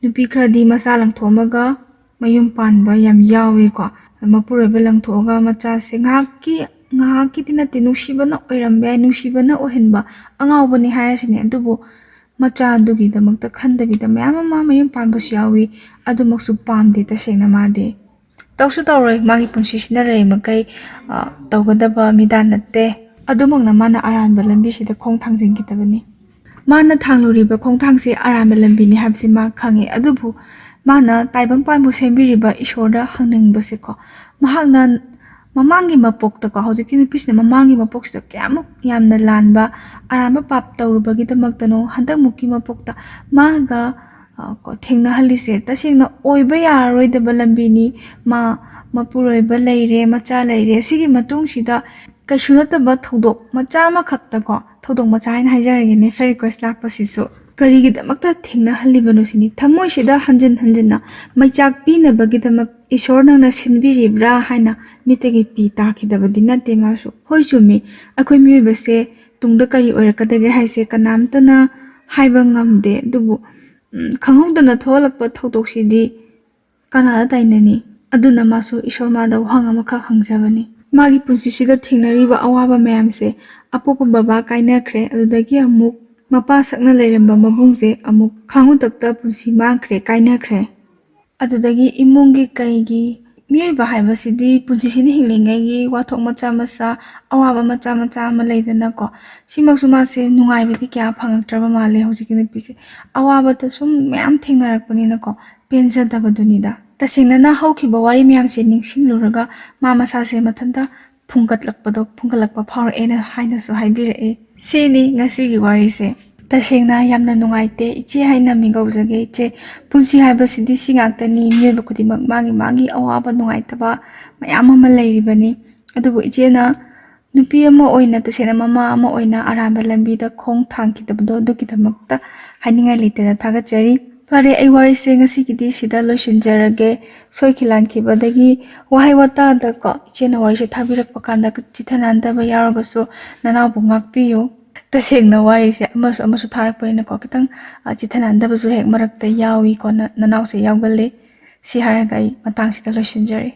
ꯅꯨꯄꯤ ꯈꯔꯗꯤ ꯃꯆꯥ ꯂꯪꯊꯣꯛꯑꯃꯒ ꯃꯌꯨꯝ ꯄꯥꯟꯕ ꯌꯥꯝ ꯌꯥꯎꯏꯀꯣ ꯃꯄꯨꯔꯣꯏꯕ ꯂꯪꯊꯣꯛꯑꯒ ꯃꯆꯥꯁꯦ ꯉꯥꯏꯍꯥꯛꯀꯤꯗꯤ ꯅꯠꯇꯦ ꯅꯨꯡꯁꯤꯕꯅ ꯑꯣꯏꯔꯝꯕ ꯌꯥꯏ ꯅꯨꯡꯁꯤꯕꯅ ꯑꯣꯏꯍꯟꯕ ꯑꯉꯥꯎꯕꯅꯤ ꯍꯥꯏꯔꯁꯤꯅꯦ ꯑꯗꯨꯕꯨ ꯃꯆꯥꯗꯨꯒꯤꯗꯃꯛꯇ ꯈꯟꯗꯕꯤꯗ ꯃꯌꯥꯝ ꯑꯃ ꯃꯌꯨꯝ ꯄꯥꯟꯕꯁꯨ ꯌꯥꯎꯏ ꯑꯗꯨꯃꯛꯁꯨ ꯄꯥꯝꯗꯦ ꯇꯁꯦꯡꯅ ꯃꯥꯗꯤ ꯇꯧꯁꯨ ꯇꯧꯔꯣꯏ ꯃꯥꯒꯤ ꯄꯨꯟꯁꯤꯁꯤꯅ ꯂꯩꯔꯤꯃꯈꯩ ꯇꯧꯒꯗꯕ ꯃꯤꯗꯥ ꯅꯠꯇꯦ ꯑꯗꯨꯃꯛꯅ ꯃꯥꯅ ꯑꯔꯥꯟꯕ ꯂꯝꯕꯤꯁꯤꯗ ꯈꯣꯡ ꯊꯥꯡꯖꯤꯟꯈꯤꯗꯕꯅꯤ ꯃꯥꯅ ꯊꯥꯡꯂꯨꯔꯤꯕ ꯈꯣꯡꯊꯥꯡꯁꯦ ꯑꯔꯥꯟꯕ ꯂꯝꯕꯤꯅꯤ ꯍꯥꯏꯕꯁꯤ ꯃꯥ ꯈꯪꯉꯤ ꯑꯗꯨꯕꯨ ꯃꯥꯅ ꯇꯥꯏꯕꯪꯄꯥꯟꯕꯨ ꯁꯦꯝꯕꯤꯔꯤꯕ ꯏꯁꯣꯔꯗ ꯍꯪꯅꯤꯡꯕꯁꯦꯀꯣ ꯃꯍꯥꯛꯅ ꯃꯃꯥꯡꯒꯤ ꯃꯄꯣꯛꯇꯀꯣ ꯍꯧꯖꯤꯛꯀꯤ ꯅꯨꯄꯤꯁꯤꯅ ꯃꯃꯥꯡꯒꯤ ꯃꯄꯣꯛꯁꯤꯗ ꯀꯌꯥꯃꯨꯛ ꯌꯥꯝꯅ ꯂꯥꯟꯕ ꯑꯔꯥꯟꯕ ꯄꯥꯞ ꯇꯧꯔꯨꯕꯒꯤꯗꯃꯛꯇꯅꯣ ꯍꯟꯗꯛꯃꯨꯛꯀꯤ ꯃꯄꯣꯛꯇ ꯃꯥꯒ ꯊꯦꯡꯅꯍꯜꯂꯤꯁꯦ ꯇꯁꯦꯡꯅ ꯑꯣꯏꯕ ꯌꯥꯔꯔꯣꯏꯗꯕ ꯂꯝꯕꯤꯅꯤ ꯃꯥ ꯃꯄꯨꯔꯣꯏꯕ ꯂꯩꯔꯦ ꯃꯆꯥ ꯂꯩꯔꯦ ꯁꯤꯒꯤ ꯃꯇꯨꯡꯁꯤꯗ ꯀꯩꯁꯨ ꯅꯠꯇꯕ ꯊꯧꯗꯣꯛ ꯃꯆꯥ ꯑꯃꯈꯛꯇꯀꯣ ꯊꯧꯗꯣꯛ ꯃꯆꯥ ꯍꯥꯏꯅ ꯍꯥꯏꯖꯔꯒꯦꯅꯦ ꯐ꯭ꯔꯦꯟ ꯔꯤꯀ꯭ꯋꯦꯁ ꯂꯥꯛꯄꯁꯤꯁꯨ ꯀꯔꯤꯒꯤꯗꯃꯛꯇ ꯊꯦꯡꯅꯍꯜꯂꯤꯕꯅꯣ ꯁꯤꯅꯤ ꯊꯃꯣꯏꯁꯤꯗ ꯍꯟꯖꯤꯟꯅ ꯃꯩꯆꯥꯛ ꯄꯤꯅꯕꯒꯤꯗꯃꯛ ꯏꯁꯣꯔ ꯅꯪꯅ ꯁꯤꯟꯕꯤꯔꯤꯕ꯭ꯔꯥ ꯍꯥꯏꯅ ꯃꯤꯠꯇꯒꯤ ꯄꯤ ꯇꯥꯈꯤꯗꯕꯗꯤ ꯅꯠꯇꯦ ꯃꯥꯁꯨ ꯍꯣꯏ ꯆꯨꯝꯃꯤ ꯑꯩꯈꯣꯏ ꯃꯤꯑꯣꯏꯕꯁꯦ ꯇꯨꯡꯗ ꯀꯔꯤ ꯑꯣꯏꯔꯛꯀꯗꯒꯦ ꯍꯥꯏꯁꯦ ꯀꯅꯥꯝꯇꯅ ꯍꯥꯏꯕ ꯉꯝꯗꯦ ꯑꯗꯨꯕꯨ ꯈꯪꯍꯧꯗꯅ ꯊꯣꯛꯍꯜꯂꯛꯄ ꯊꯧꯗꯣꯛꯁꯤꯗꯤ ꯀꯅꯥꯗ ꯇꯥꯏꯅꯅꯤ ꯑꯗꯨꯅ ꯃꯥꯁꯨ ꯏꯁꯣꯔ ꯃꯥꯗ ꯋꯥꯍꯪ ꯑꯃꯈꯛ ꯍꯪꯖꯕꯅꯤ ꯃꯥꯒꯤ ꯄꯨꯟꯁꯤꯁꯤꯗ ꯊꯦꯡꯅꯔꯤꯕ ꯑꯋꯥꯕ ꯃꯌꯥꯝꯁꯦ ꯑꯄꯣꯛꯄ ꯕꯕꯥ ꯀꯥꯏꯅꯈ꯭ꯔꯦ ꯑꯗꯨꯗꯒꯤ ꯑꯃꯨꯛ ꯃꯄꯥ ꯁꯛꯅ ꯂꯩꯔꯝꯕ ꯃꯕꯨꯡꯁꯦ ꯑꯃꯨꯛ ꯈꯥꯡꯉꯨꯇꯛꯇ ꯄꯨꯟꯁꯤ ꯃꯥꯡꯈ꯭ꯔꯦ ꯀꯥꯏꯅꯈ꯭ꯔꯦ ꯑꯗꯨꯗꯒꯤ ꯏꯃꯨꯡꯒꯤ ꯀꯩꯒꯤ ꯃꯤꯑꯣꯏꯕ ꯍꯥꯏꯕꯁꯤꯗꯤ ꯄꯨꯟꯁꯤꯁꯤꯅ ꯍꯤꯡꯂꯤꯉꯩꯒꯤ ꯋꯥꯊꯣꯛ ꯃꯆꯥ ꯑꯋꯥꯕ ꯃꯆꯥ ꯑꯃ ꯂꯩꯗꯅꯀꯣ ꯁꯤꯃꯛꯁꯨ ꯃꯥꯁꯦ ꯅꯨꯡꯉꯥꯏꯕꯗꯤ ꯀꯌꯥ ꯐꯪꯉꯛꯇ꯭ꯔꯕ ꯃꯥꯜꯂꯦ ꯍꯧꯖꯤꯛꯀꯤ ꯅꯨꯄꯤꯁꯦ ꯑꯋꯥꯕꯗ ꯁꯨꯝ ꯃꯌꯥꯝ ꯊꯦꯡꯅꯔꯛꯄꯅꯤꯅꯀꯣ ꯄꯦꯟꯖꯗꯕꯗꯨꯅꯤꯗ ꯇꯁꯦꯡꯅ ꯍꯧꯈꯤꯕ ꯋꯥꯔꯤ ꯃꯌꯥꯝꯁꯦ ꯅꯤꯡꯁꯤꯡꯂꯨꯔꯒ ꯃꯥ ꯃꯁꯥꯁꯦ ꯃꯊꯟꯇ ꯐꯨꯡꯒꯠꯂꯛꯄ ꯐꯥꯎꯔꯛꯑꯦꯅ ꯍꯥꯏꯅꯁꯨ ꯍꯥꯏꯕꯤꯔꯛꯑꯦ ꯁꯤꯅꯤ ꯉꯁꯤꯒꯤ ꯋꯥꯔꯤꯁꯦ ꯇꯁꯦꯡꯅ ꯌꯥꯝꯅ ꯅꯨꯡꯉꯥꯏꯇꯦ ꯏꯆꯦ ꯍꯥꯏꯅ ꯃꯤꯡꯒꯧꯖꯒꯦ ꯏꯆꯦ ꯄꯨꯟꯁꯤ ꯍꯥꯏꯕꯁꯤꯗꯤ ꯁꯤ ꯉꯥꯛꯇꯅꯤ ꯃꯤꯑꯣꯏꯕ ꯈꯨꯗꯤꯡꯃꯛ ꯃꯥꯒꯤ ꯑꯋꯥꯕ ꯅꯨꯡꯉꯥꯏꯇꯕ ꯃꯌꯥꯝ ꯑꯃ ꯂꯩꯔꯤꯕꯅꯤ ꯑꯗꯨꯕꯨ ꯏꯆꯦꯅ ꯅꯨꯄꯤ ꯑꯃ ꯑꯣꯏꯅ ꯇꯁꯦꯡꯅ ꯃꯃꯥ ꯑꯃ ꯑꯣꯏꯅ ꯑꯔꯥꯟꯕ ꯂꯝꯕꯤꯗ ꯈꯣꯡ ꯊꯥꯡꯈꯤꯗꯕꯗꯣ ꯑꯗꯨꯒꯤꯗꯃꯛꯇ ꯍꯥꯏꯅꯤꯡꯉꯥꯏ ꯂꯩꯇꯅ ꯊꯥꯒꯠꯆꯔꯤ ꯐꯔꯦ ꯑꯩ ꯋꯥꯔꯤꯁꯦ ꯉꯁꯤꯒꯤꯗꯤ ꯁꯤꯗ ꯂꯣꯏꯁꯤꯟꯖꯔꯒꯦ ꯁꯣꯏꯈꯤ ꯂꯥꯟꯈꯤꯕꯗꯒꯤ ꯋꯥꯍꯩ ꯋꯥꯇꯥꯗꯀꯣ ꯏꯆꯦꯅ ꯋꯥꯔꯤꯁꯦ ꯊꯥꯕꯤꯔꯛꯄ ꯀꯥꯟꯗ ꯆꯤꯊꯅꯥꯟꯗꯕ ꯌꯥꯎꯔꯒꯁꯨ ꯅꯅꯥꯎꯕꯨ ꯉꯥꯛꯄꯤꯌꯨ ꯇꯁꯦꯡꯅ ꯋꯥꯔꯤꯁꯦ ꯑꯃꯁꯨ ꯊꯥꯔꯛꯄꯅꯤꯅꯀꯣ ꯈꯤꯇꯪ ꯆꯤꯊꯅꯥꯟꯗꯕꯁꯨ ꯍꯦꯛ ꯃꯔꯛꯇ ꯌꯥꯎꯏꯀꯣ ꯅꯅꯥꯎꯁꯦ ꯌꯥꯎꯒꯜꯂꯤ ꯁꯤ ꯍꯥꯏꯔꯒ ꯑꯩ ꯃꯇꯥꯡꯁꯤꯗ ꯂꯣꯏꯁꯤꯟꯖꯔꯤ